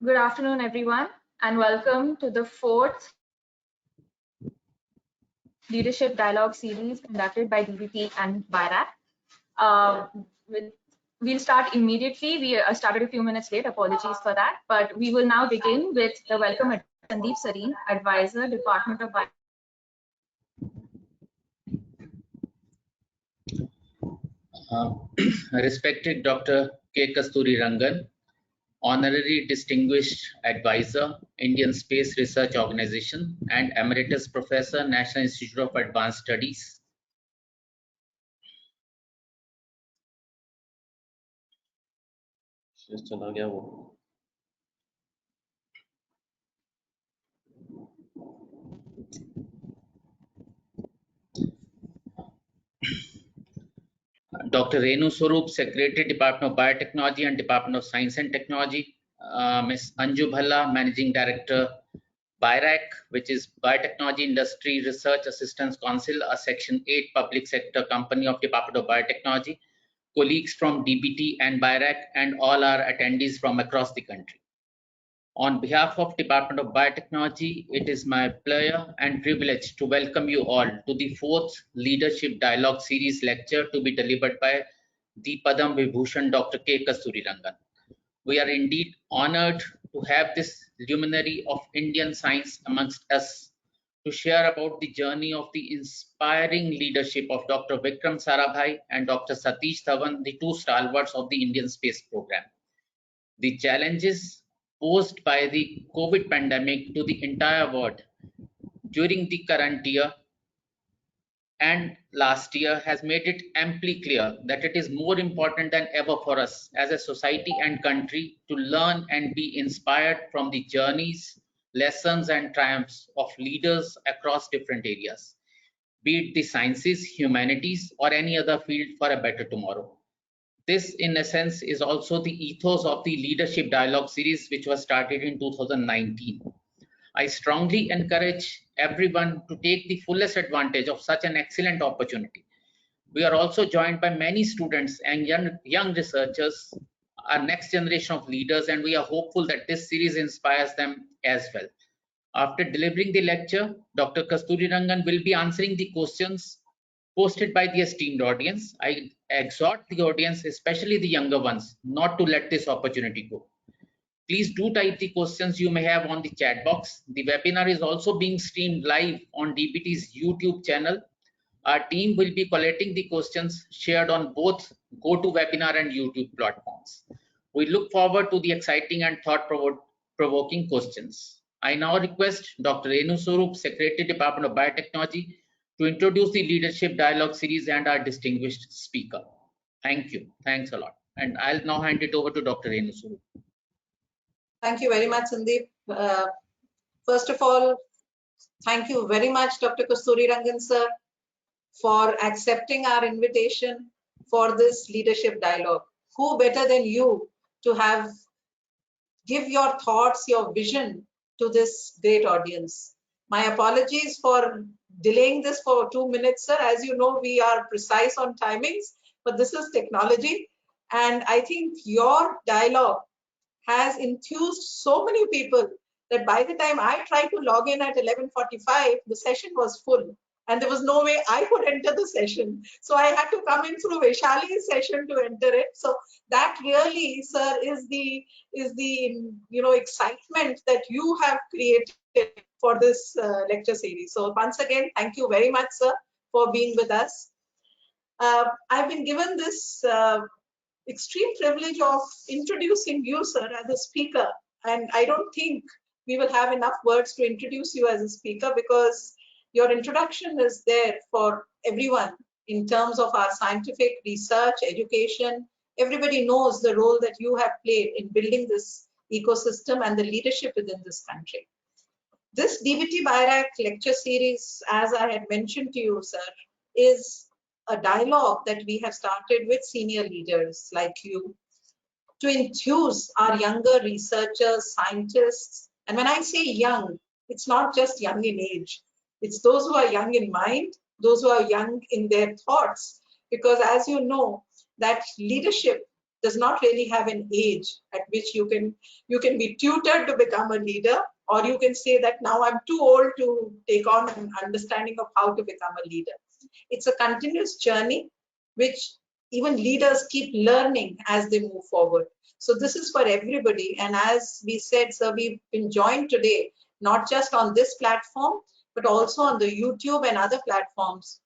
Good afternoon, everyone, and welcome to the fourth Leadership Dialogue series conducted by DBT and BIRAC. We'll start immediately. We started a few minutes late, apologies for that, but we will now begin with the welcome address. Sandeep Sareen, Advisor, Department of BIRAC. Respected Dr. K. Kasturirangan, Honorary Distinguished Advisor, Indian Space Research Organization, and Emeritus Professor, National Institute of Advanced Studies. Dr. Renu Swarup, Secretary, Department of Biotechnology and Department of Science and Technology. Ms. Anju Bhalla, Managing Director, BIRAC, which is Biotechnology Industry Research Assistance Council, a Section 8 public sector company of Department of Biotechnology, colleagues from DBT and BIRAC, and all our attendees from across the country. On behalf of Department of Biotechnology, it is my pleasure and privilege to welcome you all to the fourth Leadership Dialogue Series lecture to be delivered by the Padam Vibhushan Dr. K. Kasturirangan. We are indeed honored to have this luminary of Indian science amongst us to share about the journey of the inspiring leadership of Dr. Vikram Sarabhai and Dr. Satish Dhawan, the two stalwarts of the Indian space program. The challenges posed by the COVID pandemic to the entire world during the current year and last year has made it amply clear that it is more important than ever for us as a society and country to learn and be inspired from the journeys, lessons, and triumphs of leaders across different areas, be it the sciences, humanities, or any other field for a better tomorrow. This, in essence, is also the ethos of the Leadership Dialogue series, which was started in 2019. I strongly encourage everyone to take the fullest advantage of such an excellent opportunity. We are also joined by many students and young researchers, our next generation of leaders, and we are hopeful that this series inspires them as well. After delivering the lecture, Dr. Kasturirangan will be answering the questions posted by the esteemed audience. I exhort the audience, especially the younger ones, not to let this opportunity go. Please do type the questions you may have on the chat box. The webinar is also being streamed live on DBT's YouTube channel. Our team will be collating the questions shared on both GoToWebinar and YouTube platforms. We look forward to the exciting and thought-provoking questions. I now request Dr. Renu Swarup, Secretary, Department of Biotechnology, to introduce the Leadership Dialogue series and our distinguished speaker. Thank you. Thanks a lot. And I'll now hand it over to Dr. Renu Swarup. Thank you very much, Sandeep. First of all, thank you very much, Dr. Kasturirangan sir, for accepting our invitation for this leadership dialogue. Who better than you to give your thoughts, your vision to this great audience? My apologies for delaying this for 2 minutes, sir. As you know, we are precise on timings, but this is technology. And I think your dialogue has enthused so many people that by the time I tried to log in at 11:45, the session was full and there was no way I could enter the session. So I had to come in through Vaishali's session to enter it. So that really, sir, is the excitement that you have created for this lecture series. So once again, thank you very much, sir, for being with us. I've been given this extreme privilege of introducing you, sir, as a speaker. And I don't think we will have enough words to introduce you as a speaker because your introduction is there for everyone in terms of our scientific research, education. Everybody knows the role that you have played in building this ecosystem and the leadership within this country. This DBT BIRAC lecture series, as I had mentioned to you, sir, is a dialogue that we have started with senior leaders like you to enthuse our younger researchers, scientists. And when I say young, it's not just young in age. It's those who are young in mind, those who are young in their thoughts. Because as you know, that leadership does not really have an age at which you can be tutored to become a leader, or you can say that now I'm too old to take on an understanding of how to become a leader. It's a continuous journey which even leaders keep learning as they move forward. So this is for everybody. And as we said, sir, we've been joined today, not just on this platform, but also on the YouTube and other platforms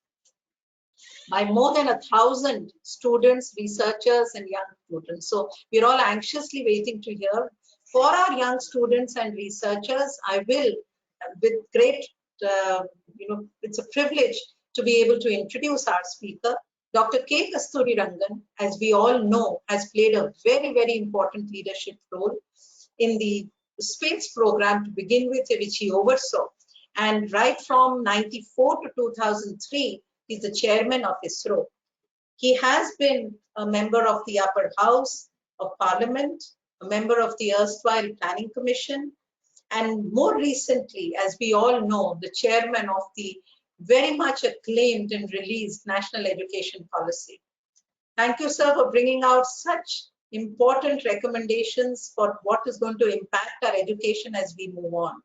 by more than 1,000 students, researchers, and young students. So we're all anxiously waiting to hear. For our young students and researchers, I will, with great, it's a privilege to be able to introduce our speaker. Dr. K. Kasturirangan, as we all know, has played a very, very important leadership role in the space program to begin with, which he oversaw. And right from 94 to 2003, he's the chairman of ISRO. He has been a member of the upper house of parliament, a member of the erstwhile planning commission, and more recently, as we all know, the chairman of the very much acclaimed and released National Education Policy. Thank you, sir, for bringing out such important recommendations for what is going to impact our education as we move on.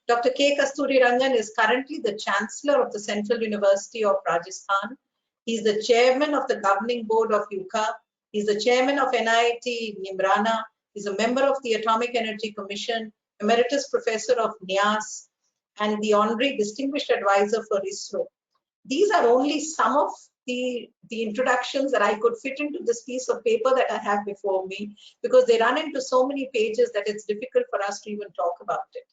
Dr. K. Kasturirangan is currently the Chancellor of the Central University of Rajasthan. He's the Chairman of the Governing Board of UCA. He's the Chairman of NIT Nimrana. He's a member of the Atomic Energy Commission, Emeritus Professor of NIAS, and the Honorary Distinguished Advisor for ISRO. These are only some of the introductions that I could fit into this piece of paper that I have before me, because they run into so many pages that it's difficult for us to even talk about it.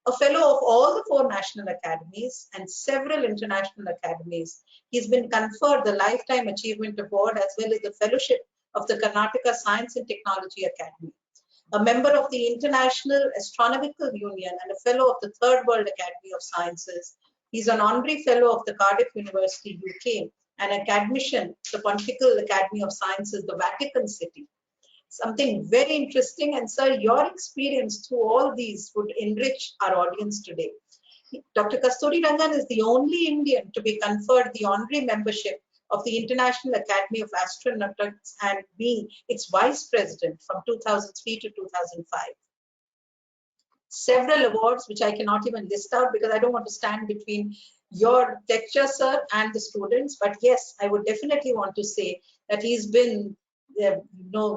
A fellow of all the 4 national academies and several international academies, he's been conferred the Lifetime Achievement Award as well as the Fellowship of the Karnataka Science and Technology Academy. A member of the International Astronomical Union and a fellow of the Third World Academy of Sciences. He's an honorary fellow of the Cardiff University, UK, and academician, the Pontifical Academy of Sciences, the Vatican City. Something very interesting, and sir, your experience through all these would enrich our audience today. Dr. Kasturirangan is the only Indian to be conferred the honorary membership of the International Academy of Astronautics and being its vice president from 2003 to 2005. Several awards, which I cannot even list out because I don't want to stand between your lecture, sir, and the students. But yes, I would definitely want to say that he's been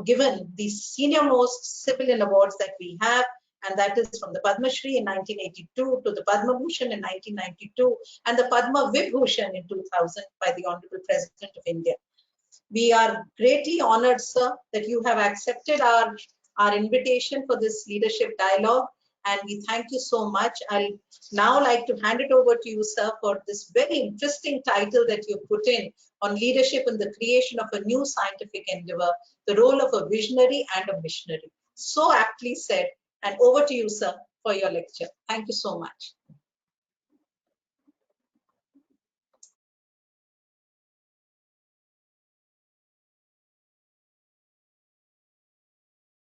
given the senior most civilian awards that we have, and that is from the Padma Shri in 1982 to the Padma Bhushan in 1992 and the Padma Vibhushan in 2000 by the Honorable President of India. We are greatly honored, sir, that you have accepted our invitation for this leadership dialogue, and we thank you so much. I'll now like to hand it over to you, sir, for this very interesting title that you put in on leadership and the creation of a new scientific endeavor, the role of a visionary and a missionary. So aptly said. And over to you, sir, for your lecture. Thank you so much.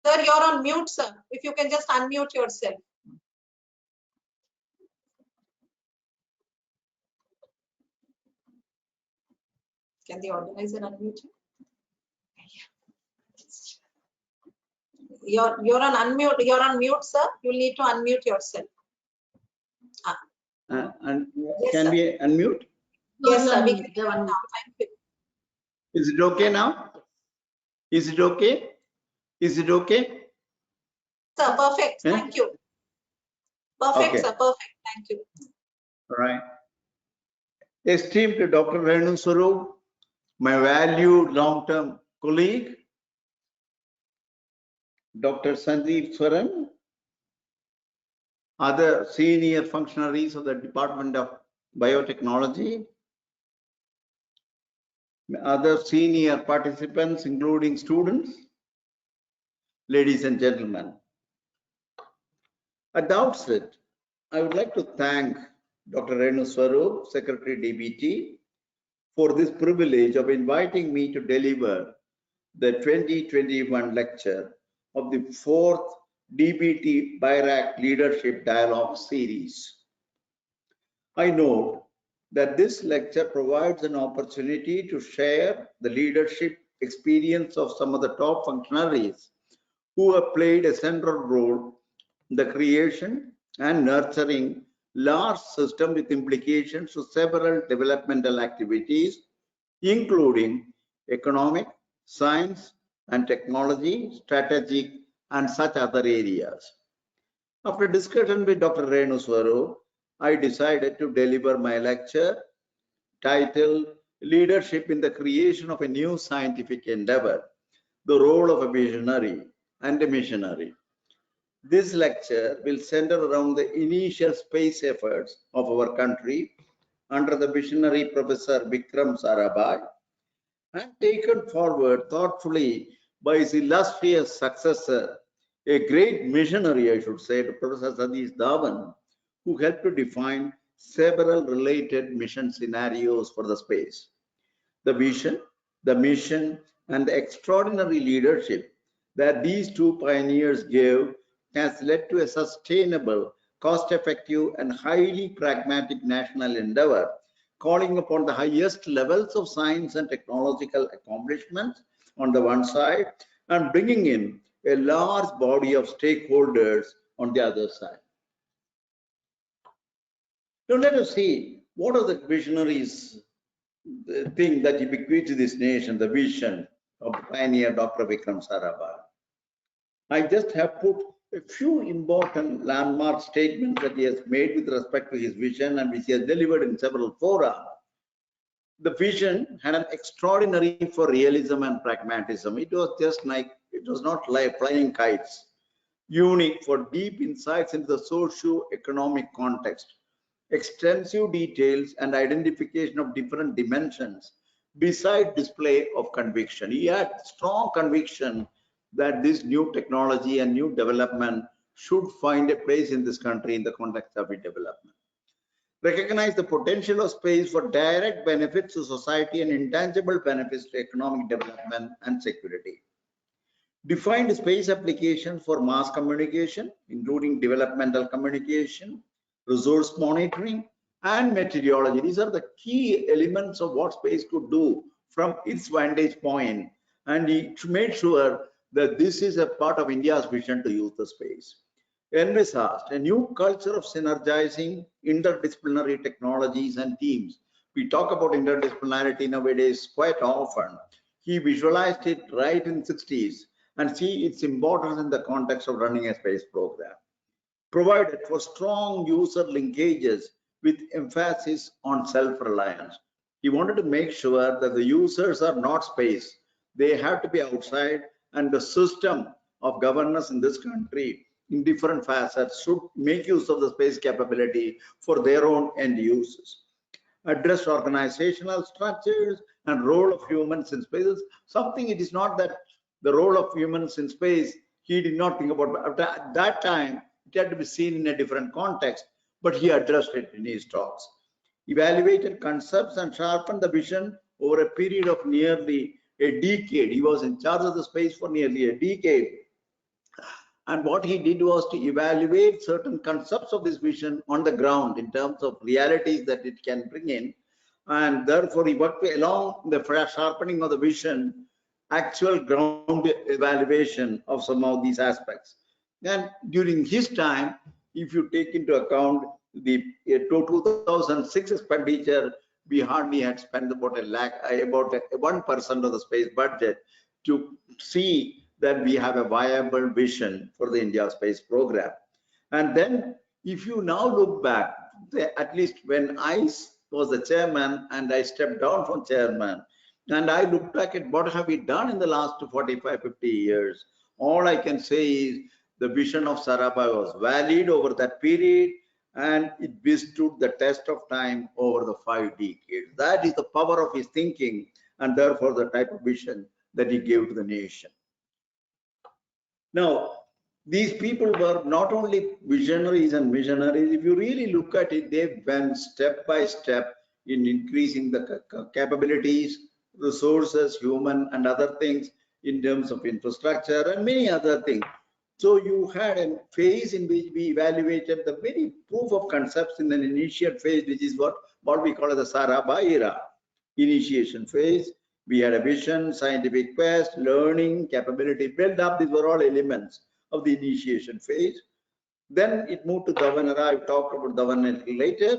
Sir, you're on mute, sir. If you can just unmute yourself. Can the organizer unmute you? You're on unmute. You're on mute, sir. You'll need to unmute yourself. And Yes, can sir. we unmute? Yes, sir. We can do it now. Thank you. Is it okay now? Is it okay? Is it okay? Sir, perfect. Yeah? Thank you. Perfect, Okay. sir. Perfect. Thank you. All right. Esteemed Dr. Renu Swarup, my valued long-term colleague, Dr. Sandeep Swaran, other senior functionaries of the Department of Biotechnology, other senior participants, including students, ladies and gentlemen. At the outset, I would like to thank Dr. Renu Swarup, Secretary DBT, for this privilege of inviting me to deliver the 2021 lecture of the 4th DBT BIRAC Leadership Dialogue Series. I note that this lecture provides an opportunity to share the leadership experience of some of the top functionaries who have played a central role in the creation and nurturing large systems with implications to several developmental activities, including economic, science and technology, strategic, and such other areas. After discussion with Dr. Renu Swarup, I decided to deliver my lecture titled Leadership in the Creation of a New Scientific Endeavor, the Role of a Visionary and a Missionary. This lecture will center around the initial space efforts of our country under the visionary Professor Vikram Sarabhai and taken forward thoughtfully by his illustrious successor, a great missionary, I should say, Professor Satish Dhawan, who helped to define several related mission scenarios for the space. The vision, the mission, and the extraordinary leadership that these two pioneers gave has led to a sustainable, cost-effective, and highly pragmatic national endeavor, calling upon the highest levels of science and technological accomplishments on the one side, and bringing in a large body of stakeholders on the other side. Now let us see what are the visionaries thing that he bequeathed to this nation, the vision of pioneer Dr. Vikram Sarabhai. I just have put a few important landmark statements that he has made with respect to his vision and which he has delivered in several fora. The vision had an extraordinary for realism and pragmatism. It was just like, it was not like flying kites. Unique for deep insights into the socio-economic context, extensive details and identification of different dimensions, beside display of conviction. He had strong conviction that this new technology and new development should find a place in this country in the context of its development. Recognize the potential of space for direct benefits to society and intangible benefits to economic development and security. Defined space applications for mass communication, including developmental communication, resource monitoring, and meteorology. These are the key elements of what space could do from its vantage point. And he made sure that this is a part of India's vision to use the space. Envisaged a new culture of synergizing interdisciplinary technologies and teams. We talk about interdisciplinarity nowadays quite often. He visualized it right in the 60s and see its importance in the context of running a space program. Provided for strong user linkages with emphasis on self-reliance. He wanted to make sure that the users are not space. They have to be outside, and the system of governance in this country in different facets should make use of the space capability for their own end users. Address organizational structures and role of humans in space. Something it is not that the role of humans in space, he did not think about, but at that time, it had to be seen in a different context, but he addressed it in his talks. Evaluated concepts and sharpened the vision over a period of nearly a decade. He was in charge of the space for nearly a decade. And what he did was to evaluate certain concepts of this vision on the ground in terms of realities that it can bring in. And therefore, he worked along the sharpening of the vision, actual ground evaluation of some of these aspects. And during his time, if you take into account the 2006 expenditure, we hardly had spent about about 1% of the space budget to see that we have a viable vision for the India space program. And then if you now look back, at least when I was the chairman and I stepped down from chairman, and I look back at what have we done in the last 45, 50 years, all I can say is the vision of Sarabhai was valid over that period, and it withstood the test of time over the 5 decades. That is the power of his thinking, and therefore the type of vision that he gave to the nation. Now, these people were not only visionaries and missionaries. If you really look at it, they went step by step in increasing the capabilities, resources, human and other things in terms of infrastructure and many other things. So you had a phase in which we evaluated the very proof of concepts in an initial phase, which is what we call the Sarabhai era initiation phase. We had a vision, scientific quest, learning, capability build up. These were all elements of the initiation phase. Then it moved to Dhawan era. I've talked about Dhawan a little later.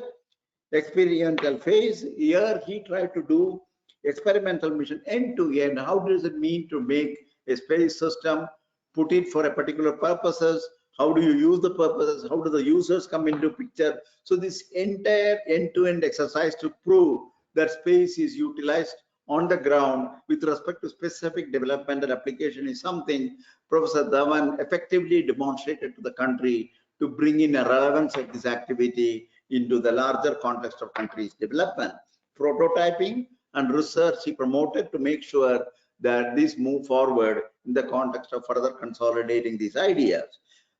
Experimental phase. Here he tried to do experimental mission end to end. How does it mean to make a space system, put it for a particular purposes? How do you use the purposes? How do the users come into picture? So this entire end-to-end exercise to prove that space is utilized on the ground with respect to specific development and application is something Professor Dhawan effectively demonstrated to the country to bring in a relevance of this activity into the larger context of country's development. Prototyping and research he promoted to make sure that this move forward in the context of further consolidating these ideas.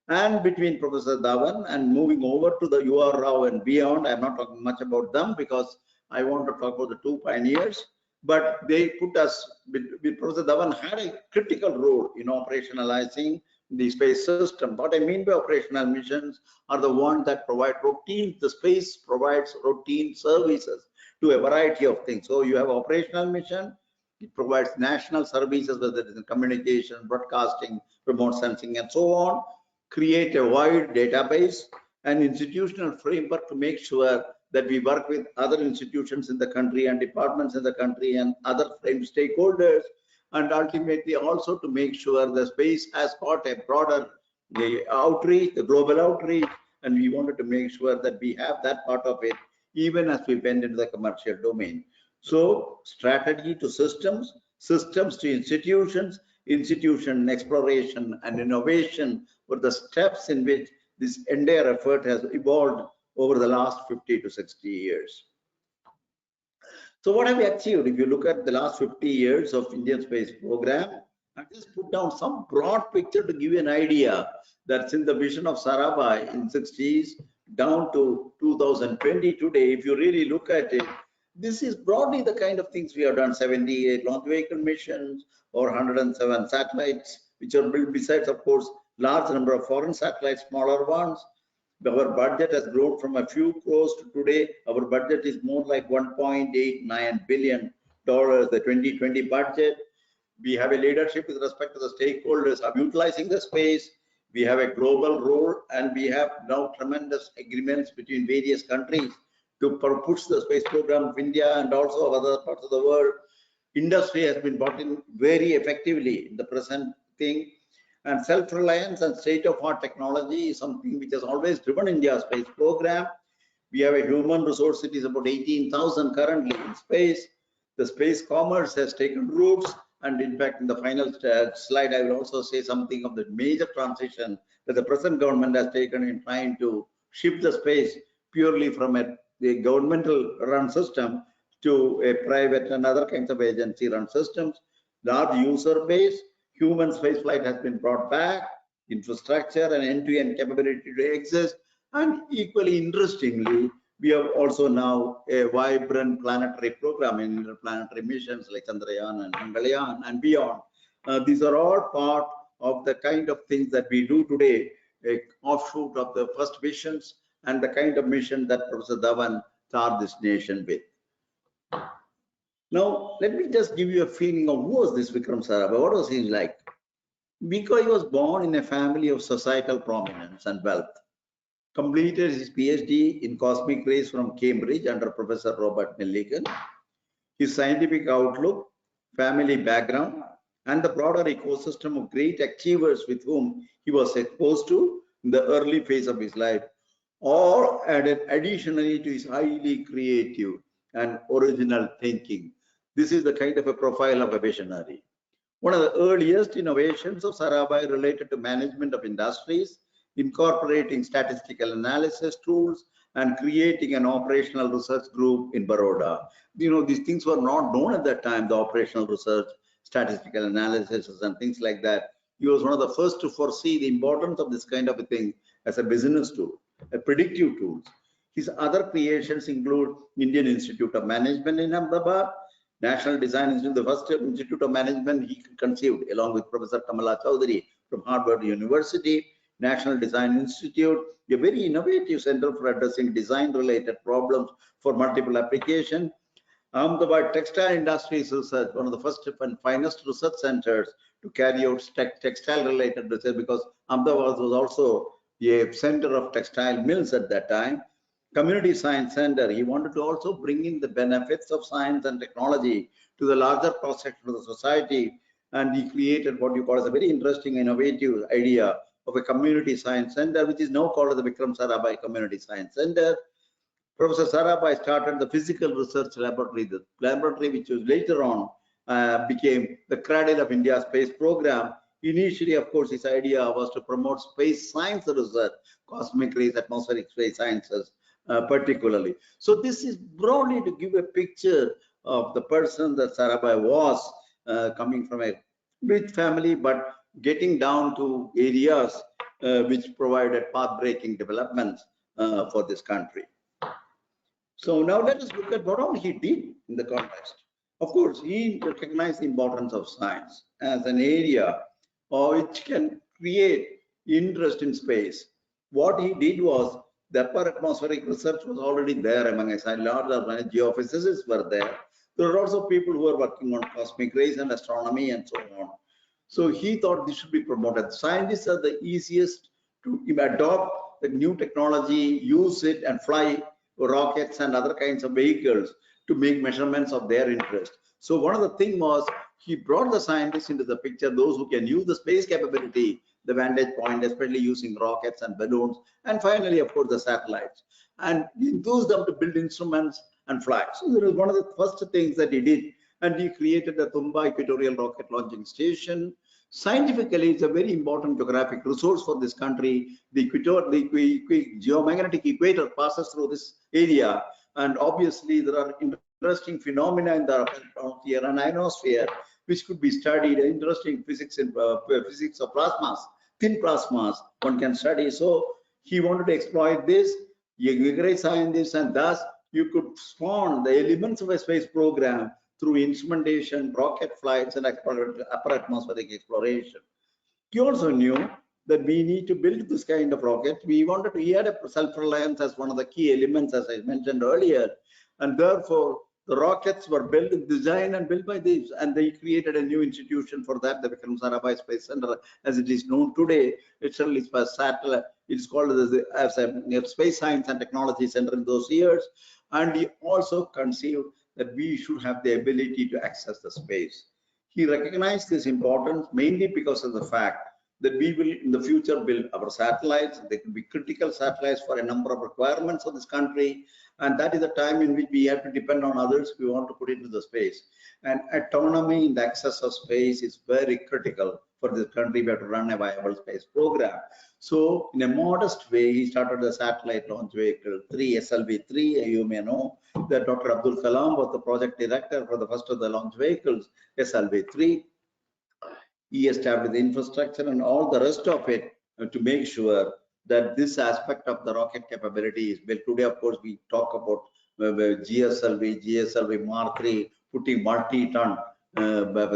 And between Professor Dhawan and moving over to the UR Rao and beyond, I'm not talking much about them because I want to talk about the two pioneers, but they put us, with Professor Dhawan had a critical role in operationalizing the space system. What I mean by operational missions are the ones that provide routine, the space provides routine services to a variety of things. So you have operational mission, it provides national services, whether it is in communication, broadcasting, remote sensing, and so on. Create a wide database and institutional framework to make sure that we work with other institutions in the country and departments in the country and other stakeholders, and ultimately also to make sure the space has got a broader outreach, the global outreach, and we wanted to make sure that we have that part of it even as we went into the commercial domain. So strategy to systems, systems to institutions, institution exploration and innovation were the steps in which this entire effort has evolved over the last 50 to 60 years. So what have we achieved? If you look at the last 50 years of Indian space program, I just put down some broad picture to give you an idea that since the vision of Sarabhai in 60s down to 2020 today, if you really look at it, this is broadly the kind of things we have done: 78 launch vehicle missions or 107 satellites, which are built besides, of course, large number of foreign satellites, smaller ones. Our budget has grown from a few crores to today. Our budget is more like $1.89 billion, the 2020 budget. We have a leadership with respect to the stakeholders of utilizing the space. We have a global role, and we have now tremendous agreements between various countries to push the space program of India and also of other parts of the world. Industry has been brought in very effectively in the present thing. And self-reliance and state-of-art technology is something which has always driven India's space program. We have a human resource, it is about 18,000 currently in space. The space commerce has taken roots, and in fact, in the final slide, I will also say something of the major transition that the present government has taken in trying to shift the space purely from a governmental run system to a private and other kinds of agency run systems. Large user base, human spaceflight has been brought back, infrastructure and end-to-end capability to exist, and equally interestingly, we have also now a vibrant planetary program in interplanetary missions like Chandrayaan and Mangalyaan and beyond. These are all part of the kind of things that we do today, a offshoot of the first visions and the kind of mission that Professor Dhawan charged this nation with. Now, let me just give you a feeling of who was this Vikram Sarabhai. What was he like? Because he was born in a family of societal prominence and wealth. Completed his PhD in cosmic rays from Cambridge under Professor Robert Millikan. His scientific outlook, family background, and the broader ecosystem of great achievers with whom he was exposed to in the early phase of his life, all added additionally to his highly creative and original thinking. This is the kind of a profile of a visionary. One of the earliest innovations of Sarabhai related to management of industries, incorporating statistical analysis tools and creating an operational research group in Baroda. You know, these things were not known at that time, the operational research, statistical analysis and things like that. He was one of the first to foresee the importance of this kind of a thing as a business tool, a predictive tool. His other creations include Indian Institute of Management in Ahmedabad, National Design Institute, the first institute of management he conceived along with Professor Kamala Chowdhury from Harvard University, National Design Institute, a very innovative center for addressing design related problems for multiple applications. Ahmedabad Textile Industries Research, one of the first and finest research centers to carry out textile related research, because Ahmedabad was also a center of textile mills at that time. Community Science Center, he wanted to also bring in the benefits of science and technology to the larger cross-section of the society, and he created what you call as a very interesting, innovative idea of a community science center, which is now called the Vikram Sarabhai Community Science Center. Professor Sarabhai started the physical research laboratory, the laboratory which was later on became the cradle of India's space program. Initially, of course, his idea was to promote space science research, cosmic rays, atmospheric space sciences particularly. So this is broadly to give a picture of the person that Sarabhai was, coming from a rich family, but getting down to areas which provided path-breaking developments for this country. So now let us look at what all he did in the context. Of course, he recognized the importance of science as an area which can create interest in space. What he did was, the upper atmospheric research was already there among us, and larger geophysicists were there. There are also people who were working on cosmic rays and astronomy and so on. So he thought this should be promoted. Scientists are the easiest to adopt the new technology, use it and fly rockets and other kinds of vehicles to make measurements of their interest. So one of the things was, he brought the scientists into the picture, those who can use the space capability, the vantage point, especially using rockets and balloons, and finally, of course, the satellites, and enthused them to build instruments and fly. So there was one of the first things that he did, and he created the Tumba Equatorial Rocket Launching Station. Scientifically, it's a very important geographic resource for this country. The equator, the geomagnetic equator passes through this area, and obviously there are interesting phenomena in the atmosphere and ionosphere which could be studied. Interesting physics in physics of plasmas, thin plasmas one can study. So he wanted to exploit this. You great scientists, and thus you could spawn the elements of a space program through instrumentation, rocket flights, and upper atmospheric exploration. He also knew that we need to build this kind of rocket. He had a self-reliance as one of the key elements, as I mentioned earlier, and therefore the rockets were built, designed and built by these, and they created a new institution for that, the Vikram Sarabhai Space Center, as it is known today. It's certainly a satellite. It's called as a Space Science and Technology Center in those years. And he also conceived that we should have the ability to access the space. He recognized this importance mainly because of the fact that we will in the future build our satellites. They could be critical satellites for a number of requirements of this country, and that is the time in which we have to depend on others if we want to put it into the space. And autonomy in the access of space is very critical for this country. We have to run a viable space program. So in a modest way, he started the satellite launch vehicle 3, SLV-3. You may know that Dr. Abdul Kalam was the project director for the first of the launch vehicles, SLV-3. He established the infrastructure and all the rest of it to make sure that this aspect of the rocket capability is built. Today, of course, we talk about GSLV Mark III, putting multi-ton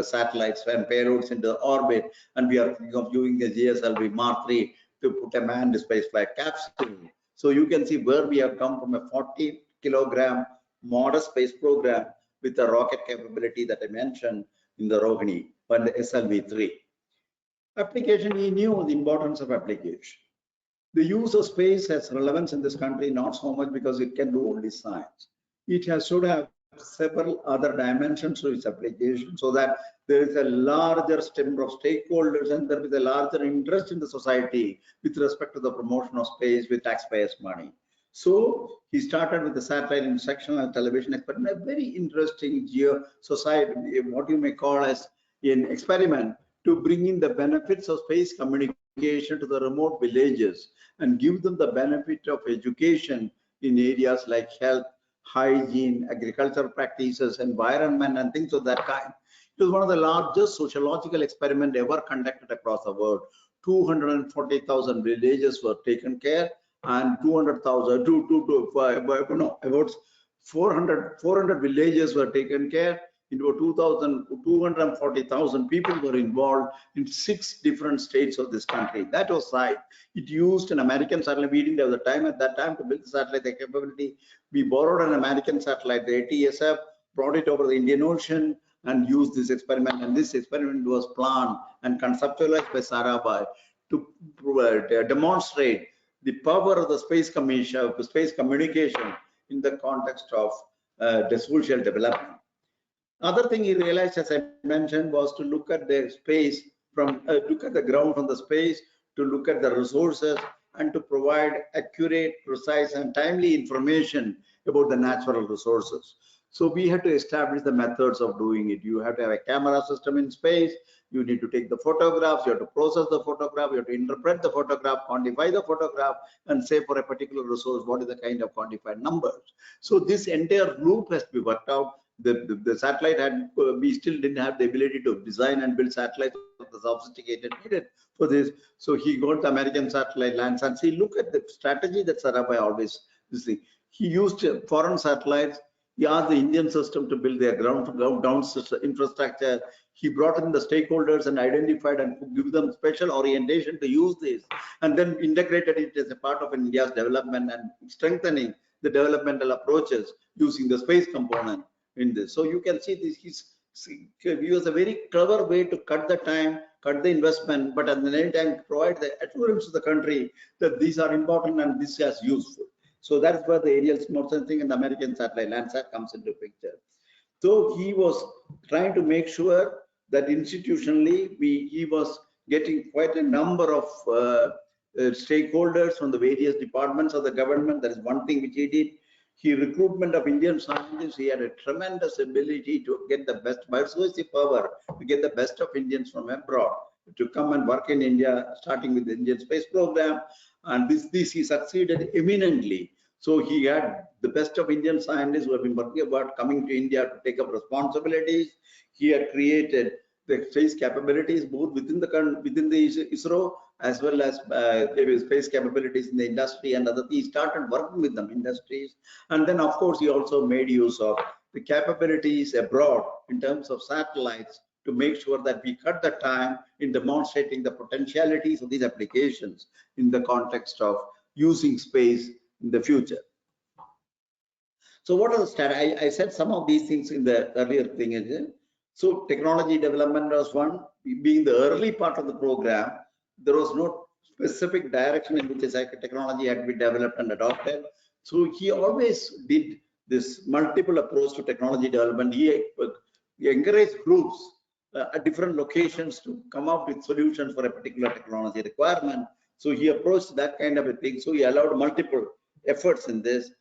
satellites and payloads into orbit, and we are thinking of using the GSLV Mark III to put a manned spaceflight capsule. So you can see where we have come from, a 40-kilogram modest space program with the rocket capability that I mentioned in the Rohini and the SLV-3. Application, he knew the importance of application. The use of space has relevance in this country, not so much because it can do only science. It should have several other dimensions to its application, so that there is a larger number of stakeholders and there is a larger interest in the society with respect to the promotion of space with taxpayers' money. So he started with the satellite instructional television experiment, a very interesting society, what you may call as an experiment to bring in the benefits of space communication to the remote villages and give them the benefit of education in areas like health, hygiene, agricultural practices, environment, and things of that kind. It was one of the largest sociological experiments ever conducted across the world. 240,000 villages were taken care, and 200,000 about 400 villages were taken care. Into 240,000 people were involved in 6 different states of this country. That was right. It used an American satellite. We didn't have the time at that time to build the satellite capability. We borrowed an American satellite, the ATSF. brought it over the Indian Ocean and used this experiment. And this experiment was planned and conceptualized by Sarabhai to demonstrate the power of the space communication in the context of social development. Other thing he realized, as I mentioned, was to look at the space from look at the ground from the space, to look at the resources, and to provide accurate, precise, and timely information about the natural resources. So we had to establish the methods of doing it. You have to have a camera system in space. You need to take the photographs. You have to process the photograph. You have to interpret the photograph, quantify the photograph, and say for a particular resource what is the kind of quantified numbers. So this entire loop has to be worked out. The satellite had, we still didn't have the ability to design and build satellites of the sophisticated needed for this. So he got the American satellite lands, and see, look at the strategy that Sarabhai always this thing. He used foreign satellites. He asked the Indian system to build their ground infrastructure. He brought in the stakeholders and identified and give them special orientation to use this, and then integrated it as a part of India's development and strengthening the developmental approaches using the space component in this. So you can see this, he was a very clever way to cut the time, cut the investment, but at the same time provide the assurance to the country that these are important and this is useful. So that's where the aerial smart sensing and the American satellite Landsat comes into picture. So he was trying to make sure that institutionally he was getting quite a number of stakeholders from the various departments of the government. That is one thing which he did. He recruitment of Indian scientists. He had a tremendous ability to get the best, persuasive power to get the best of Indians from abroad to come and work in India, starting with the Indian space program. And this he succeeded eminently. So he had the best of Indian scientists who have been working about coming to India to take up responsibilities. He had created the space capabilities both within the ISRO as well as space capabilities in the industry and other things. He started working with them industries, and then of course he also made use of the capabilities abroad in terms of satellites to make sure that we cut the time in demonstrating the potentialities of these applications in the context of using space in the future. So what are the stats? I said some of these things in the earlier thing. So technology development was one. Being the early part of the program, there was no specific direction in which this technology had to be developed and adopted. So he always did this multiple approach to technology development. He encouraged groups at different locations to come up with solutions for a particular technology requirement. So he approached that kind of a thing. So he allowed multiple efforts in this.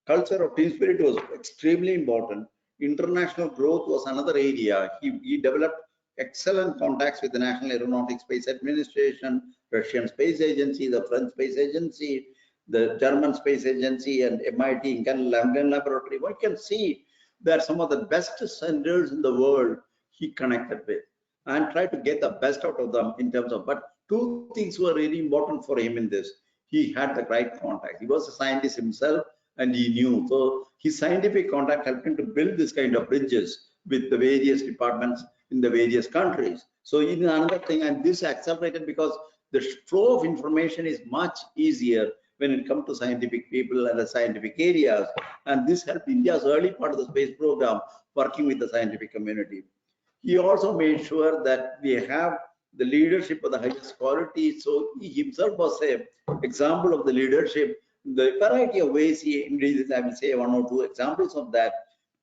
Culture of team spirit was extremely important. International growth was another area. He developed excellent contacts with the National Aeronautics Space Administration, Russian Space Agency, the French Space Agency, the German Space Agency, and MIT London Laboratory. One can see that some of the best centers in the world he connected with and tried to get the best out of them in terms of, but two things were really important for him in this. He had the right contact. He was a scientist himself and he knew. So his scientific contact helped him to build this kind of bridges with the various departments in the various countries. So in another thing, and this accelerated because the flow of information is much easier when it comes to scientific people and the scientific areas. And this helped India's early part of the space program working with the scientific community. He also made sure that we have the leadership of the highest quality. So he himself was an example of the leadership. The variety of ways he introduced, I will say one or two examples of that,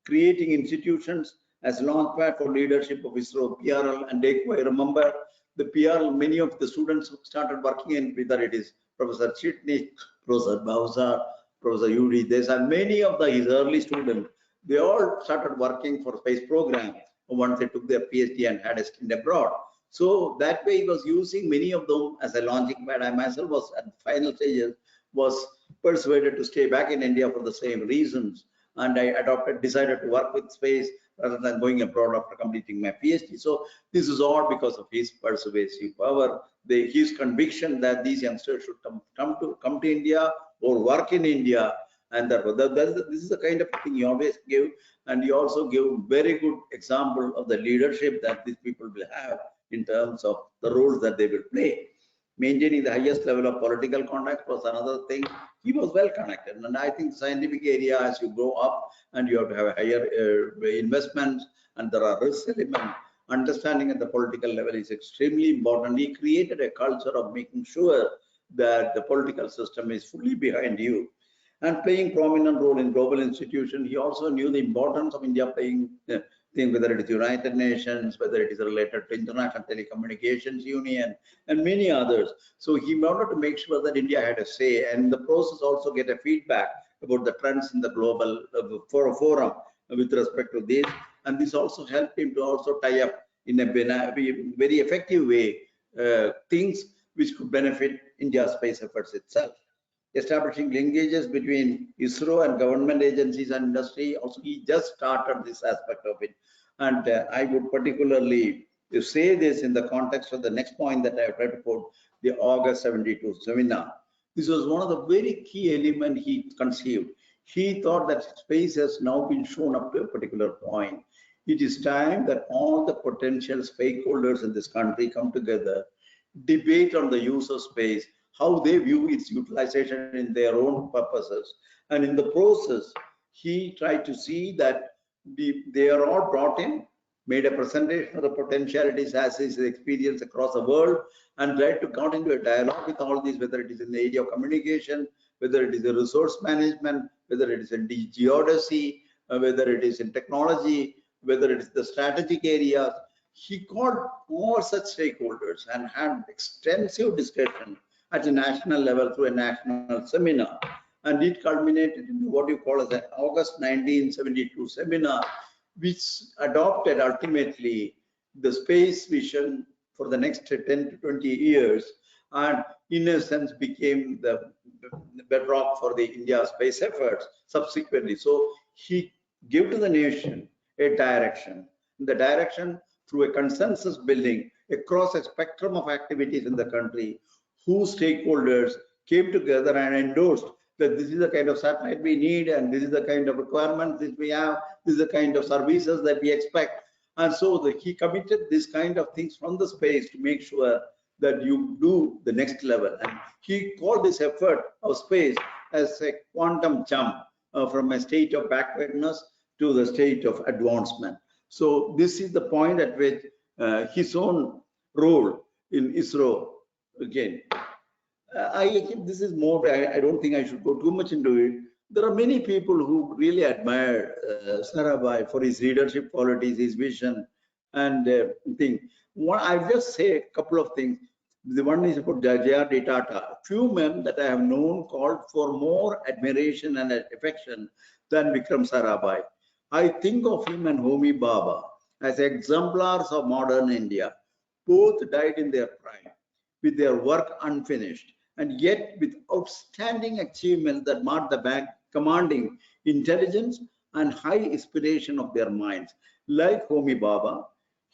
creating institutions as launchpad for leadership of ISRO, PRL and DECO. I remember the PRL, many of the students who started working in, whether it is Professor Chitnis, Professor Bhavsar, Professor Yuri Desai, many of his early students, they all started working for space program once they took their PhD and had a stint abroad. So that way he was using many of them as a launching pad. I myself was at the final stages, was persuaded to stay back in India for the same reasons. And I decided to work with space rather than going abroad after completing my PhD. So this is all because of his persuasive power, his conviction that these youngsters should come to India or work in India. And this is the kind of thing he always give. And he also gave very good example of the leadership that these people will have in terms of the roles that they will play. maintaining the highest level of political contact was another thing. He was well connected, and I think scientific area, as you grow up and you have to have higher investments and there are risk elements, understanding at the political level is extremely important. He created a culture of making sure that the political system is fully behind you and playing prominent role in global institutions. He also knew the importance of India playing thing, whether it is United Nations, whether it is related to International Telecommunications Union and many others. So he wanted to make sure that India had a say, and in the process also get a feedback about the trends in the global forum with respect to this. And this also helped him to also tie up in a very effective way things which could benefit India's space efforts itself. Establishing linkages between ISRO and government agencies and industry, also he just started this aspect of it. And I would particularly say this in the context of the next point that I tried to put, the August 72 seminar. This was one of the very key elements he conceived. He thought that space has now been shown up to a particular point. It is time that all the potential stakeholders in this country come together, debate on the use of space, how they view its utilization in their own purposes. And in the process, he tried to see that they are all brought in, made a presentation of the potentialities as is experience across the world, and tried to got into a dialogue with all these, whether it is in the area of communication, whether it is the resource management, whether it is in geodesy, whether it is in technology, whether it is the strategic areas. He called all such stakeholders and had extensive discussion at a national level through a national seminar, and it culminated into what you call as an August 1972 seminar, which adopted ultimately the space vision for the next 10 to 20 years, and in a sense became the bedrock for the India space efforts subsequently. So he gave to the nation a direction, the direction through a consensus building across a spectrum of activities in the country, whose stakeholders came together and endorsed that this is the kind of satellite we need, and this is the kind of requirements that we have, this is the kind of services that we expect. And so he committed this kind of things from the space to make sure that you do the next level. And he called this effort of space as a quantum jump from a state of backwardness to the state of advancement. So this is the point at which his own role in ISRO, again, this is more, I don't think I should go too much into it. There are many people who really admire Sarabhai for his leadership qualities, his vision, and thing. I'll just say a couple of things. The one is about J.R.D. Tata. Few men that I have known called for more admiration and affection than Vikram Sarabhai. I think of him and Homi Bhabha as exemplars of modern India. Both died in their prime, with their work unfinished, and yet with outstanding achievements that marked the back, commanding intelligence and high inspiration of their minds. Like Homi Bhabha,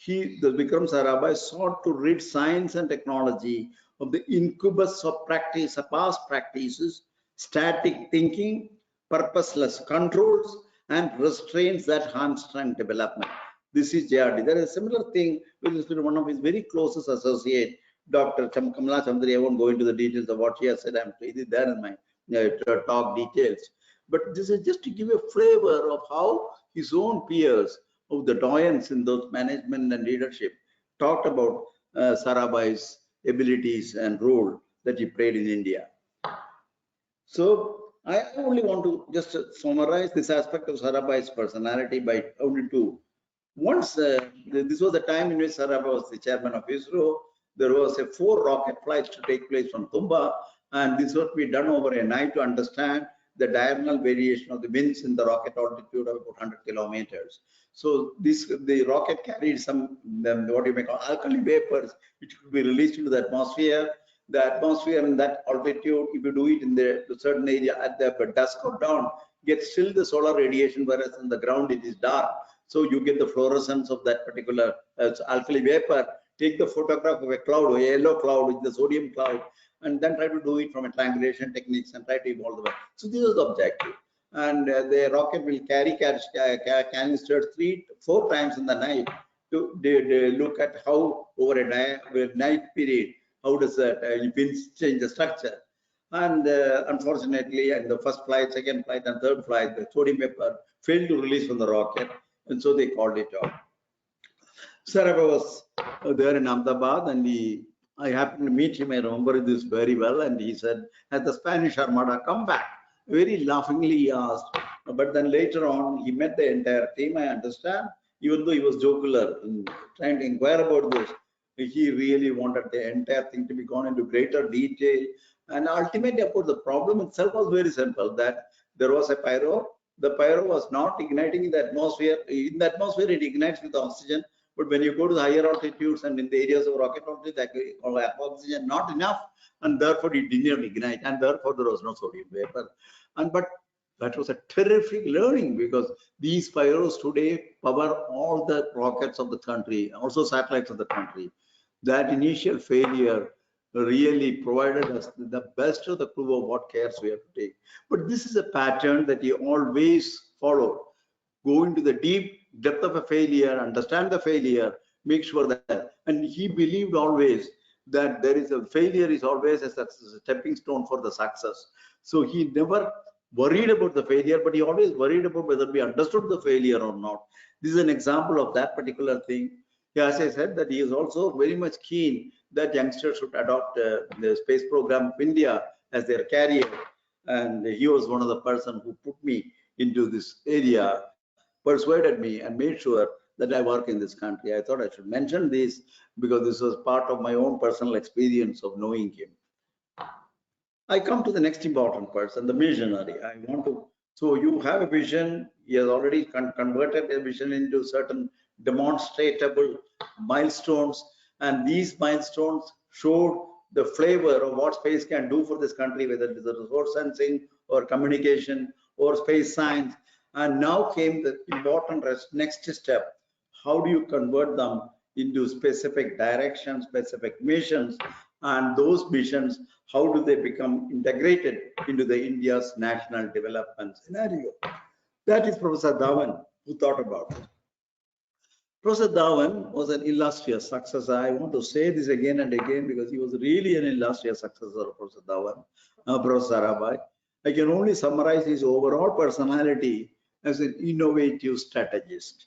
the Vikram Sarabhai sought to rid science and technology of the incubus of practice, past practices, static thinking, purposeless controls, and restraints that hamstring development. This is JRD. There is a similar thing with one of his very closest associate, Dr. Kamala Chandri. I won't go into the details of what she has said. It is there in my talk details. But this is just to give a flavor of how his own peers, of the doyens in those management and leadership, talked about Sarabhai's abilities and role that he played in India. So I only want to just summarize this aspect of Sarabhai's personality by only two. Once, this was the time in which Sarabhai was the chairman of ISRO. There was 4 rocket flights to take place from Tumba, and this was to be done over a night to understand the diurnal variation of the winds in the rocket altitude of about 100 kilometers. So the rocket carried some, what you may call alkali vapors, which could be released into the atmosphere. The atmosphere in that altitude, if you do it in the certain area at the dusk or dawn, gets still the solar radiation, whereas on the ground it is dark. So you get the fluorescence of that particular alkali vapor. Take the photograph of a cloud, a yellow cloud with the sodium cloud, and then try to do it from a triangulation techniques and try to evolve the way. So this is the objective. And the rocket will carry canisters 3-4 times in the night to look at how over a night period how does that change the structure. And unfortunately, in the first flight, second flight, and third flight, the sodium vapor failed to release from the rocket, and so they called it off. Sarabhai was there in Ahmedabad, and I happened to meet him. I remember this very well, and he said, "Has the Spanish Armada come back?" Very laughingly he asked. But then later on, he met the entire team. I understand, even though he was jocular in trying to inquire about this, he really wanted the entire thing to be gone into greater detail. And ultimately, of course, the problem itself was very simple, that there was a pyro. The pyro was not igniting in the atmosphere. In the atmosphere, it ignites with oxygen. But when you go to the higher altitudes and in the areas of rocket altitude, that oxygen not enough, and therefore it did not ignite, and therefore there was no sodium vapor. But that was a terrific learning, because these pyros today power all the rockets of the country, also satellites of the country. That initial failure really provided us the best of the clue of what cares we have to take. But this is a pattern that he always followed. Go into the deep depth of a failure, understand the failure, make sure that, and he believed always that there is a failure is always a stepping stone for the success. So he never worried about the failure, but he always worried about whether we understood the failure or not. This is an example of that particular thing. As I said, that he is also very much keen that youngsters should adopt the space program of India as their career. And he was one of the person who put me into this area, persuaded me, and made sure that I work in this country. I thought I should mention this because this was part of my own personal experience of knowing him. I come to the next important person, the visionary. So you have a vision. He has already converted a vision into certain demonstrable milestones, and these milestones showed the flavor of what space can do for this country, whether it is a resource sensing or communication or space science. And now came the important next step. How do you convert them into specific directions, specific missions, and those missions, how do they become integrated into the India's national development scenario? That is Professor Dhawan who thought about it. Professor Dhawan was an illustrious successor. I want to say this again and again because he was really an illustrious successor of Professor Dhawan, Professor Sarabhai. I can only summarize his overall personality as an innovative strategist.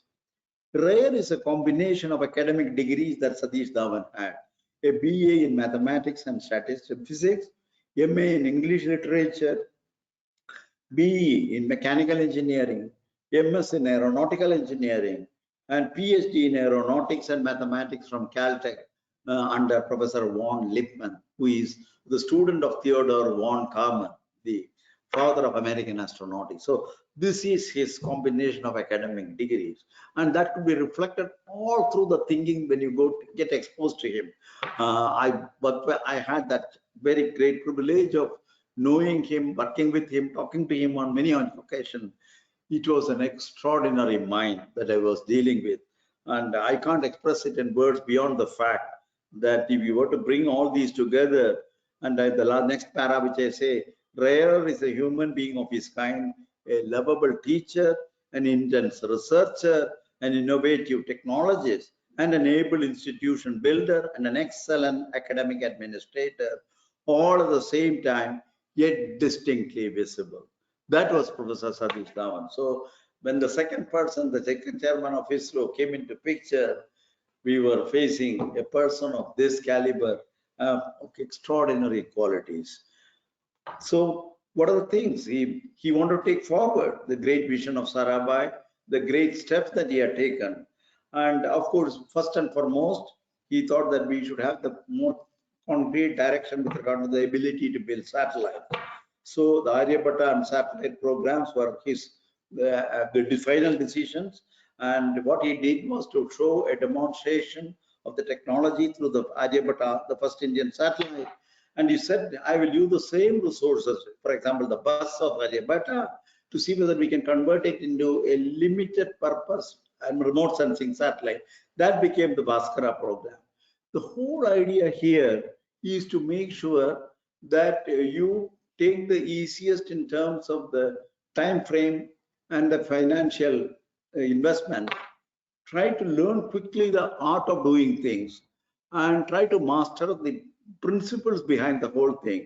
Rare is a combination of academic degrees that Satish Dhawan had. A BA in mathematics and statistics physics, MA in English literature, BE in mechanical engineering, MS in aeronautical engineering, and PhD in aeronautics and mathematics from Caltech under Professor von Lippmann, who is the student of Theodore von Karman, the father of American astronautics. So this is his combination of academic degrees, and that could be reflected all through the thinking when you go to get exposed to him. But I had that very great privilege of knowing him, working with him, talking to him on many occasions. It was an extraordinary mind that I was dealing with, and I can't express it in words beyond the fact that if you were to bring all these together, and the next para which I say, Rare is a human being of his kind, a lovable teacher, an intense researcher, an innovative technologist, and an able institution builder, and an excellent academic administrator, all at the same time, yet distinctly visible. That was Professor Satish Dhawan. So when the second person, the second chairman of ISRO came into picture, we were facing a person of this caliber, of extraordinary qualities. So what are the things he wanted to take forward? The great vision of Sarabhai, the great steps that he had taken. And of course, first and foremost, he thought that we should have the more concrete direction with regard to the ability to build satellites. So the Aryabhatta and satellite programs were the final decisions. And what he did was to show a demonstration of the technology through the Aryabhatta, the first Indian satellite. And he said, I will use the same resources, for example, the bus of Aryabhatta, to see whether we can convert it into a limited purpose and remote sensing satellite. That became the Bhaskara program. The whole idea here is to make sure that you take the easiest in terms of the time frame and the financial investment. Try to learn quickly the art of doing things and try to master the principles behind the whole thing,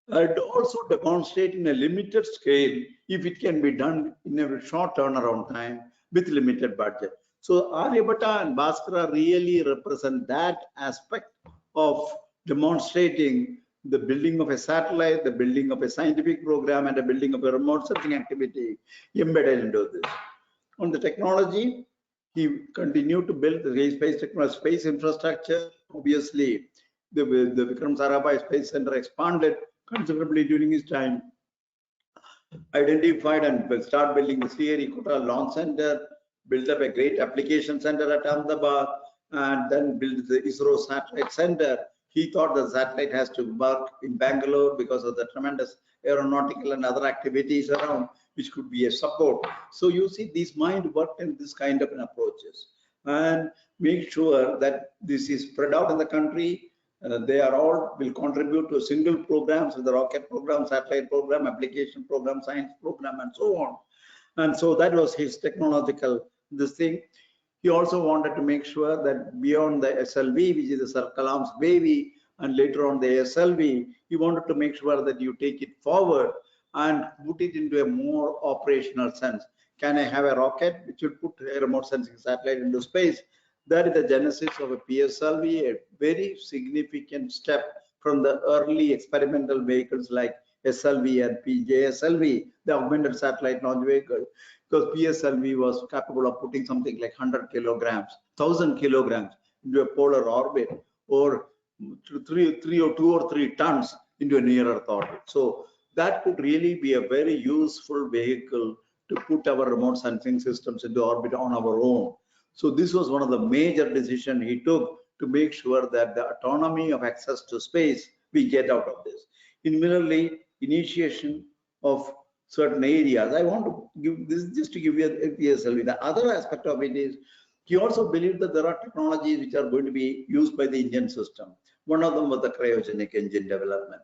and also demonstrate in a limited scale if it can be done in a short turnaround time with limited budget. So Aryabhatta and Bhaskara really represent that aspect of demonstrating the building of a satellite, the building of a scientific program, and the building of a remote sensing activity embedded into this. On the technology, he continued to build the space infrastructure. Obviously, the Vikram Sarabhai Space Center expanded considerably during his time, identified and start building the Sriharikota Launch Center, built up a great application center at Ahmedabad, and then built the ISRO Satellite Center. He thought the satellite has to work in Bangalore because of the tremendous aeronautical and other activities around, which could be a support. So you see, these mind worked in this kind of an approaches and make sure that this is spread out in the country. They are all will contribute to single programs with the rocket program, satellite program, application program, science program, and so on. And so that was his technological this thing. He also wanted to make sure that beyond the SLV, which is the Sir Kalam's baby, and later on the SLV, he wanted to make sure that you take it forward and put it into a more operational sense. Can I have a rocket which will put a remote sensing satellite into space? That is the genesis of a PSLV, a very significant step from the early experimental vehicles like SLV and PJSLV, the augmented satellite launch vehicle, because PSLV was capable of putting something like 100 kilograms, 1000 kilograms into a polar orbit, or 2 or 3 tons into a near Earth orbit. So that could really be a very useful vehicle to put our remote sensing systems into orbit on our own. So this was one of the major decisions he took to make sure that the autonomy of access to space we get out of this. Similarly, initiation of certain areas. I want to give this just to give you a PSLV. The other aspect of it is he also believed that there are technologies which are going to be used by the Indian system. One of them was the cryogenic engine development.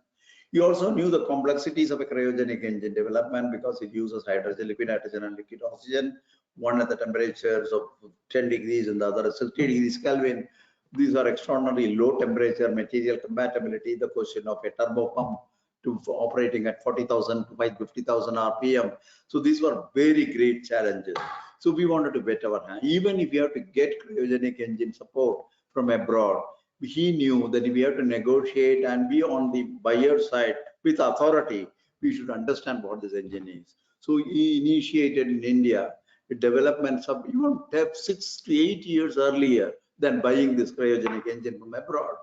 He also knew the complexities of a cryogenic engine development because it uses hydrogen, liquid hydrogen, and liquid oxygen, one at the temperatures of 10 degrees and the other at 60 degrees Kelvin. These are extraordinarily low temperature material compatibility, the question of a turbo pump to operating at 40,000 to 50,000 RPM. So these were very great challenges. So we wanted to bet our hand. Even if you have to get cryogenic engine support from abroad, he knew that if we have to negotiate and be on the buyer side with authority, we should understand what this engine is. So he initiated in India a development of even 6 to 8 years earlier than buying this cryogenic engine from abroad,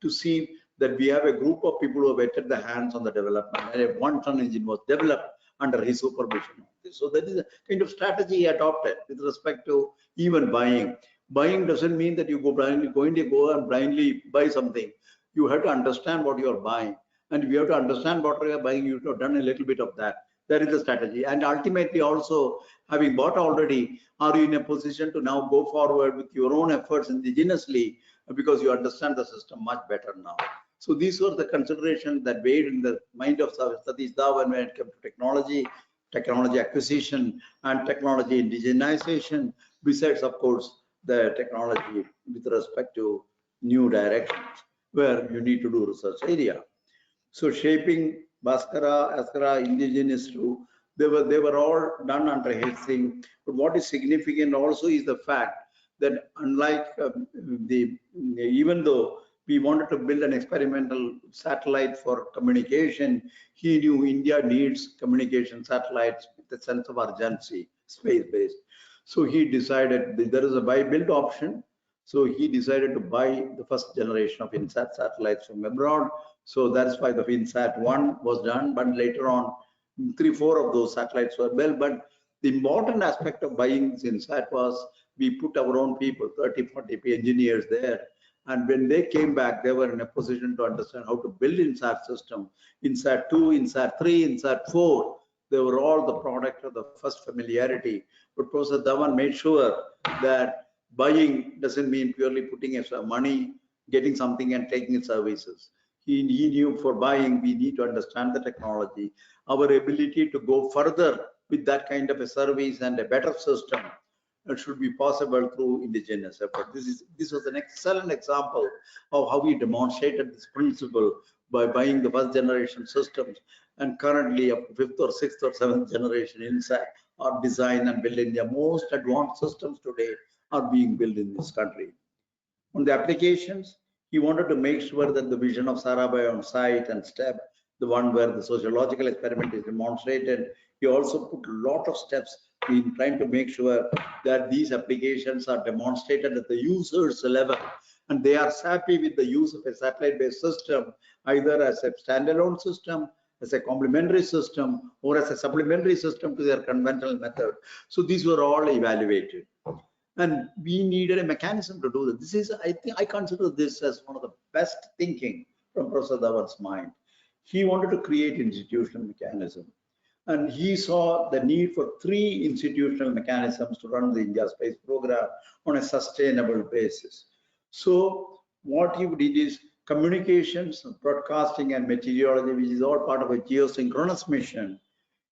to see that we have a group of people who have wetted the hands on the development, and a 1-ton engine was developed under his supervision. So that is a kind of strategy he adopted with respect to even buying. Buying doesn't mean that you go and blindly buy something. You have to understand what you are buying, and if you have to understand what you are buying, you have done a little bit of that. That is the strategy. And ultimately, also having bought already, are you in a position to now go forward with your own efforts indigenously because you understand the system much better now? So these were the considerations that weighed in the mind of Satish Dhawan when it came to technology acquisition, and technology indigenization, besides, of course, the technology with respect to new directions where you need to do research area. So shaping Bhaskara, Askara, indigenous too, they were all done under his thing. But what is significant also is the fact that unlike even though we wanted to build an experimental satellite for communication, he knew India needs communication satellites with a sense of urgency, space-based. So he decided there is a buy build option. So he decided to buy the first generation of INSAT satellites from abroad. So that's why the INSAT 1 was done, but later on 3-4 of those satellites were built. But the important aspect of buying INSAT was we put our own people, 30-40 engineers there. And when they came back, they were in a position to understand how to build INSAT system. INSAT 2, INSAT 3, INSAT 4, they were all the product of the first familiarity. But Professor Dhawan made sure that buying doesn't mean purely putting extra money, getting something and taking services. He knew for buying, we need to understand the technology, our ability to go further with that kind of a service and a better system should be possible through indigenous effort. This was an excellent example of how we demonstrated this principle by buying the first generation systems, and currently up to 5th or 6th or 7th generation inside are designed and built in. The most advanced systems today are being built in this country. On the applications, he wanted to make sure that the vision of Sarabhai on site and STEP, the one where the sociological experiment is demonstrated, he also put a lot of steps in trying to make sure that these applications are demonstrated at the user's level, and they are happy with the use of a satellite-based system, either as a standalone system, as a complementary system, or as a supplementary system to their conventional method. So these were all evaluated. And we needed a mechanism to do that. This is, I consider this as one of the best thinking from Professor Dhawan's mind. He wanted to create institutional mechanism, and he saw the need for 3 institutional mechanisms to run the India space program on a sustainable basis. So what he did is communications, broadcasting, and meteorology, which is all part of a geosynchronous mission.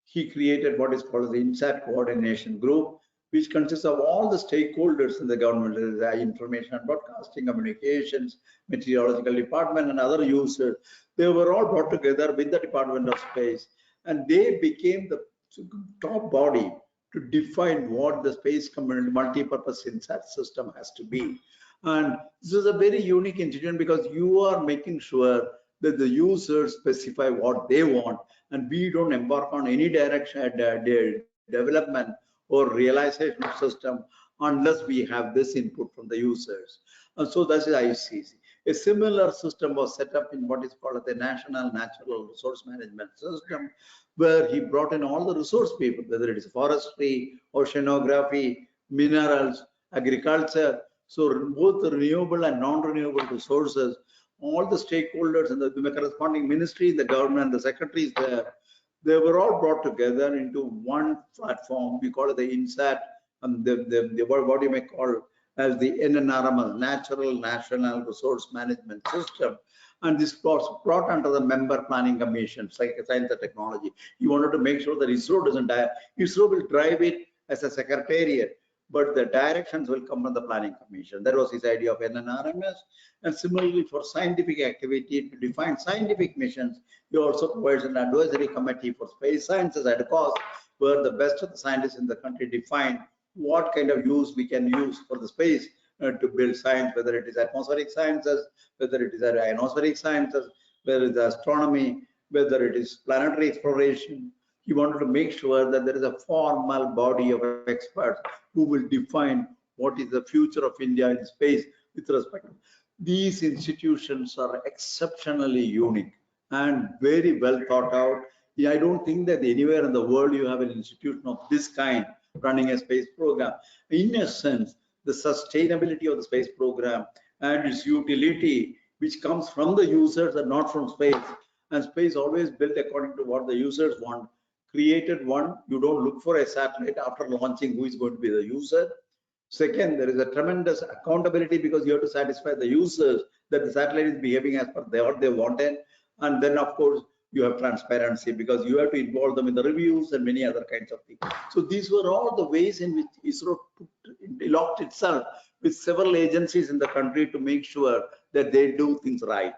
He created what is called the INSAT coordination group, which consists of all the stakeholders in the government, information and broadcasting, communications, meteorological department, and other users. They were all brought together with the Department of Space, and they became the top body to define what the space community multi-purpose INSAT system has to be. And this is a very unique institution because you are making sure that the users specify what they want, and we don't embark on any direction development or realization of system unless we have this input from the users. And so that's the ICC. A similar system was set up in what is called the National Natural Resource Management System, where he brought in all the resource people, whether it is forestry, oceanography, minerals, agriculture. So both the renewable and non-renewable resources, all the stakeholders and the corresponding ministry, the government, the secretaries there, they were all brought together into one platform. We call it the INSAT, and what you may call as the NNRM, Natural National Resource Management System. And this was brought under the member planning commission, science and technology. He wanted to make sure that ISRO doesn't die. ISRO will drive it as a secretariat, but the directions will come from the planning commission. That was his idea of NNRMS. And similarly for scientific activity, to define scientific missions, he also provides an advisory committee for space sciences at a cost, where the best of the scientists in the country define what kind of use we can use for the space to build science, whether it is atmospheric sciences, whether it is ionospheric sciences, whether it is astronomy, whether it is planetary exploration. He wanted to make sure that there is a formal body of experts who will define what is the future of India in space with respect to. These institutions are exceptionally unique and very well thought out. I don't think that anywhere in the world you have an institution of this kind running a space program. In a sense, the sustainability of the space program and its utility, which comes from the users and not from space, and space always built according to what the users want. Created one, you don't look for a satellite after launching who is going to be the user. Second, there is a tremendous accountability because you have to satisfy the users that the satellite is behaving as per what they wanted. And then of course you have transparency because you have to involve them in the reviews and many other kinds of things. So these were all the ways in which ISRO locked itself with several agencies in the country to make sure that they do things right.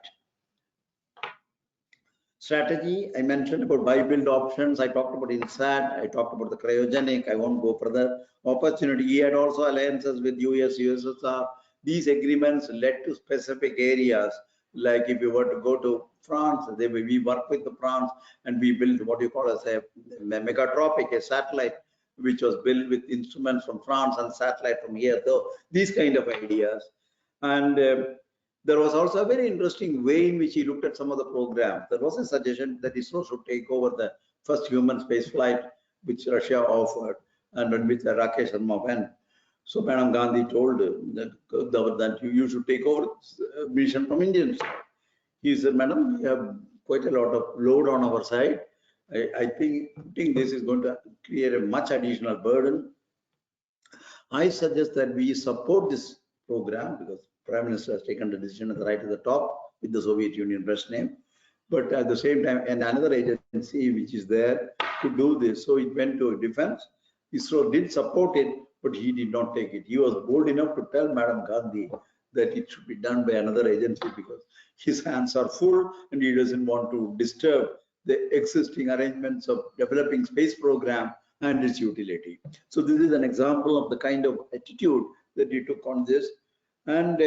Strategy, I mentioned about buy build options. I talked about INSAT. I talked about the cryogenic. I won't go further. Opportunity. He had also alliances with US, USSR. These agreements led to specific areas. Like if you were to go to France, we work with the France and we built what you call as a Megatropic, a satellite which was built with instruments from France and satellite from here. So these kind of ideas. And there was also a very interesting way in which he looked at some of the programs. There was a suggestion that ISRO should take over the first human space flight, which Russia offered, and on which Rakesh Sharma went. So Madam Gandhi told that you should take over mission from Indians. He said, Madam, we have quite a lot of load on our side. I think this is going to create a much additional burden. I suggest that we support this program because Prime Minister has taken the decision at the right at the top with the Soviet Union best name. But at the same time, and another agency which is there to do this. So it went to defense. ISRO did support it, but he did not take it. He was bold enough to tell Madam Gandhi that it should be done by another agency because his hands are full and he doesn't want to disturb the existing arrangements of developing space program and its utility. So this is an example of the kind of attitude that he took on this. And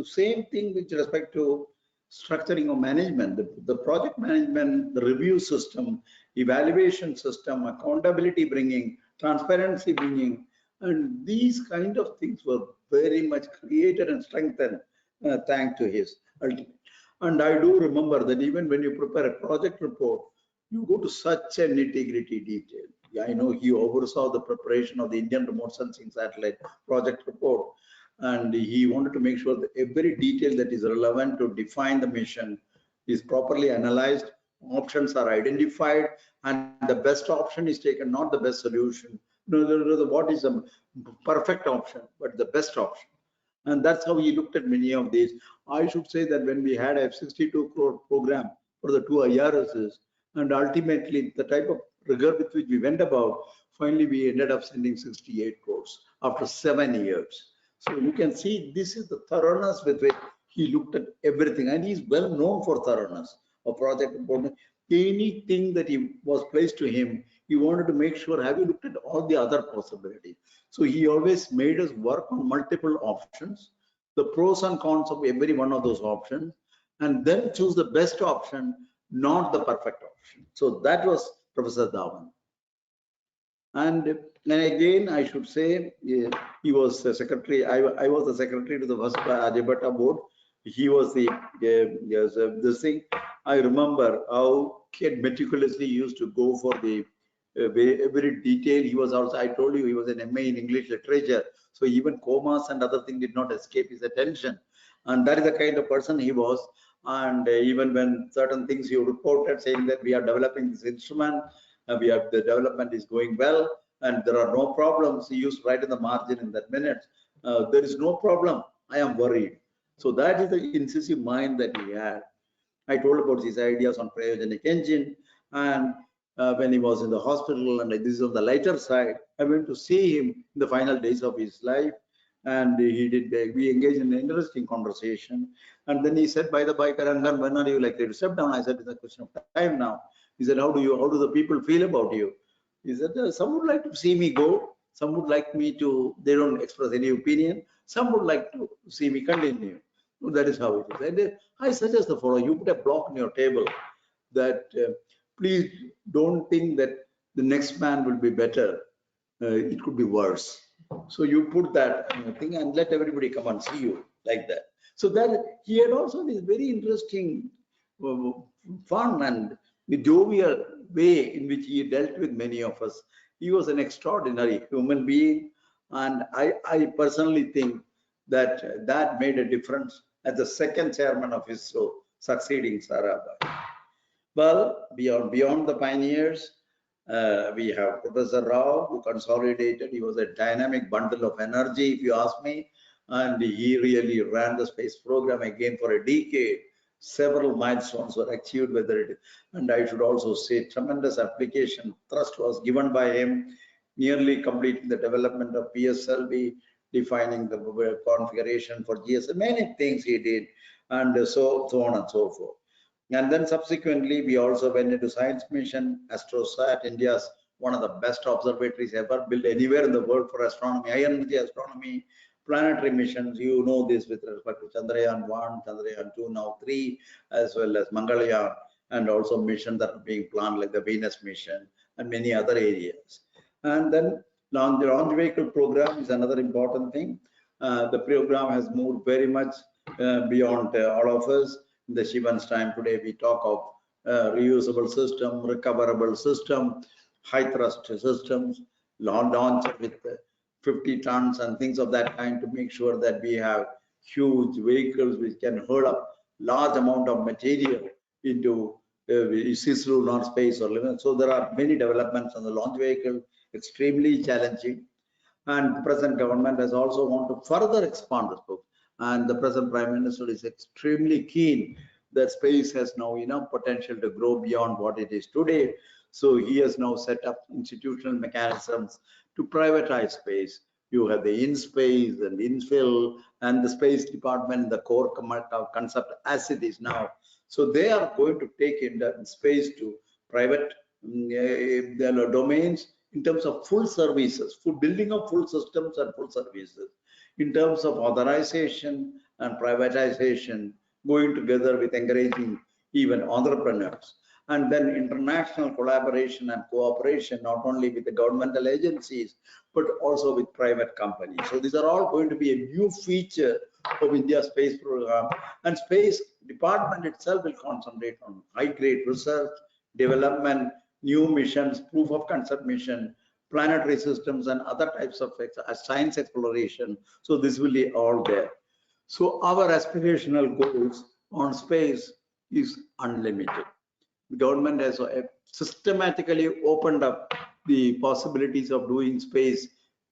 same thing with respect to structuring of management, the project management, the review system, evaluation system, accountability bringing, transparency bringing, and these kind of things were very much created and strengthened thanks to his ultimate. And I do remember that even when you prepare a project report, you go to such a nitty-gritty detail. I know he oversaw the preparation of the Indian remote sensing satellite project report, and he wanted to make sure that every detail that is relevant to define the mission is properly analyzed, options are identified, and the best option is taken, not the best solution. No, what is the perfect option, but the best option. And that's how he looked at many of these. I should say that when we had a 62 crore program for the 2 IRSs, and ultimately the type of rigor with which we went about, finally we ended up sending 68 crores after 7 years. So you can see this is the thoroughness with which he looked at everything, and he's well known for thoroughness of project report. Anything that he was placed to him, he wanted to make sure, have you looked at all the other possibilities? So he always made us work on multiple options, the pros and cons of every one of those options, and then choose the best option, not the perfect option. So that was Professor Dhawan. And again, I should say, he was the secretary. I was the secretary to the first Aryabhatta board. He was the this thing. I remember how Kid meticulously used to go for the every detail. He was also, I told you, he was an MA in English literature. So even commas and other things did not escape his attention. And that is the kind of person he was. And even when certain things you reported saying that we are developing this instrument, the development is going well, and there are no problems, he used to write in the margin in that minute, there is no problem, I am worried. So that is the incisive mind that he had. I told about his ideas on cryogenic engine, and when he was in the hospital, and this is on the lighter side, I went to see him in the final days of his life, and we engaged in an interesting conversation. And then he said, by the by, Karangan, when are you likely to step down? I said, it's a question of time now. He said, how do the people feel about you? He said, some would like to see me go, some would like me to, they don't express any opinion, some would like to see me continue. That is how it is. And I suggest the following: you put a block on your table that please don't think that the next man will be better. It could be worse. So you put that thing and let everybody come and see you like that. So that he had also this very interesting, fun and jovial way in which he dealt with many of us. He was an extraordinary human being, and I personally think that that made a difference as the second chairman of ISRO, succeeding Sarabhai. Well, beyond the pioneers, we have Professor Rao, who consolidated. He was a dynamic bundle of energy, if you ask me, and he really ran the space program again for a decade. Several milestones were achieved, and I should also say tremendous application thrust was given by him, nearly completing the development of PSLV, defining the configuration for GSM, many things he did, and so on and so forth. And then subsequently, we also went into science mission, AstroSat, India's one of the best observatories ever built anywhere in the world for astronomy, high energy astronomy, planetary missions. You know this with respect to Chandrayaan 1, Chandrayaan 2, now 3, as well as Mangalyaan, and also missions that are being planned like the Venus mission and many other areas. And then the launch vehicle program is another important thing. The program has moved very much beyond all of us. In the Shivan's time today, we talk of reusable system, recoverable system, high thrust systems, launch with 50 tons and things of that kind to make sure that we have huge vehicles which can hold up large amount of material into cislunar space or limit. So there are many developments on the launch vehicle, extremely challenging. And the present government has also want to further expand the scope. And the present Prime Minister is extremely keen that space has now enough potential to grow beyond what it is today. So he has now set up institutional mechanisms to privatize space, You have the InSpace and InFill and the Space Department, the core concept as it is now. So they are going to take in the space to private domains in terms of full services, full building of full systems and full services, in terms of authorization and privatization, going together with encouraging even entrepreneurs. And then international collaboration and cooperation, not only with the governmental agencies, but also with private companies. So these are all going to be a new feature of India's space program. And Space Department itself will concentrate on high-grade research, development, new missions, proof of concept mission, planetary systems, and other types of science exploration. So this will be all there. So our aspirational goals on space is unlimited. The government has systematically opened up the possibilities of doing space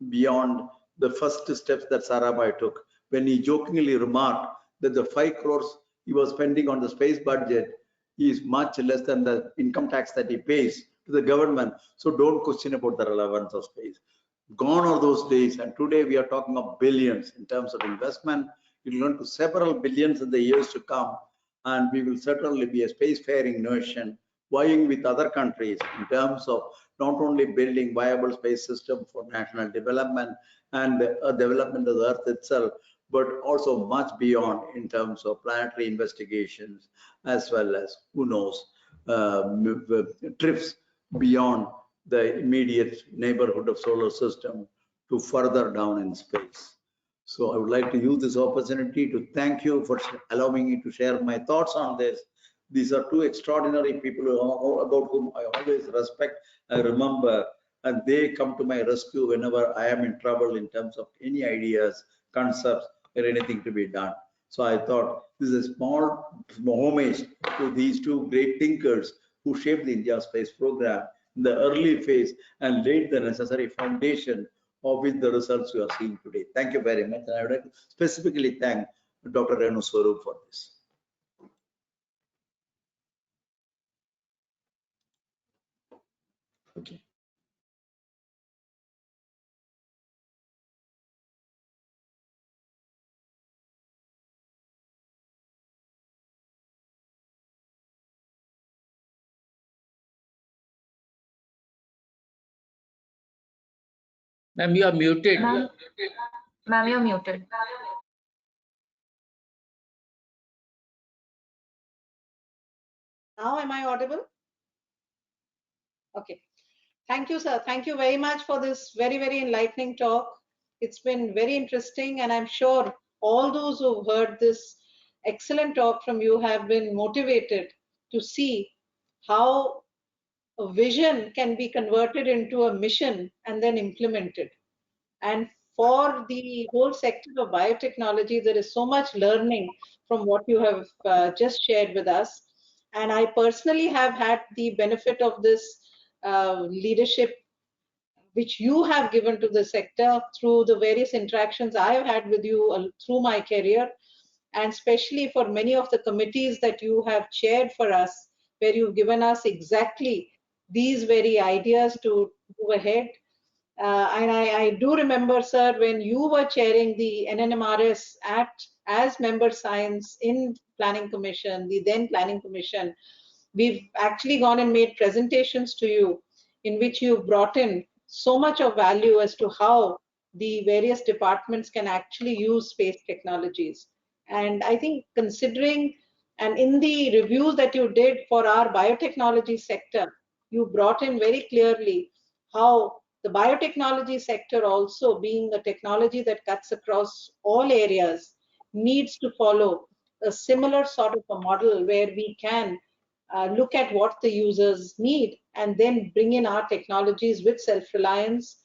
beyond the first steps that Sarabhai took, when he jokingly remarked that the 5 crores he was spending on the space budget is much less than the income tax that he pays to the government. So don't question about the relevance of space. Gone are those days, and today we are talking of billions in terms of investment. It will run to several billions in the years to come, and we will certainly be a spacefaring nation, vying with other countries in terms of not only building viable space system for national development and development of the Earth itself, but also much beyond in terms of planetary investigations, as well as, who knows, trips beyond the immediate neighborhood of solar system to further down in space. So I would like to use this opportunity to thank you for allowing me to share my thoughts on this. These are two extraordinary people about whom I always respect, I remember, and they come to my rescue whenever I am in trouble in terms of any ideas, concepts, or anything to be done. So I thought this is a small homage to these two great thinkers who shaped the India space program in the early phase and laid the necessary foundation of which the results you are seeing today. Thank you very much. And I would like to specifically thank Dr. Renu Swarup for this. Okay. Ma'am, you are muted. Ma'am, you're muted. Now am I audible? Okay. Thank you, sir. Thank you very much for this very, very enlightening talk. It's been very interesting, and I'm sure all those who've heard this excellent talk from you have been motivated to see how a vision can be converted into a mission and then implemented. And for the whole sector of biotechnology, there is so much learning from what you have just shared with us. And I personally have had the benefit of this leadership which you have given to the sector through the various interactions I have had with you through my career, and especially for many of the committees that you have chaired for us, where you've given us exactly these very ideas to move ahead. And I do remember, sir, when you were chairing the NNMRS Act as member science in Planning Commission, the then Planning Commission, we've actually gone and made presentations to you in which you brought in so much of value as to how the various departments can actually use space technologies. And I think considering, and in the reviews that you did for our biotechnology sector, you brought in very clearly how the biotechnology sector, also being a technology that cuts across all areas, needs to follow a similar sort of a model where we can look at what the users need and then bring in our technologies with self-reliance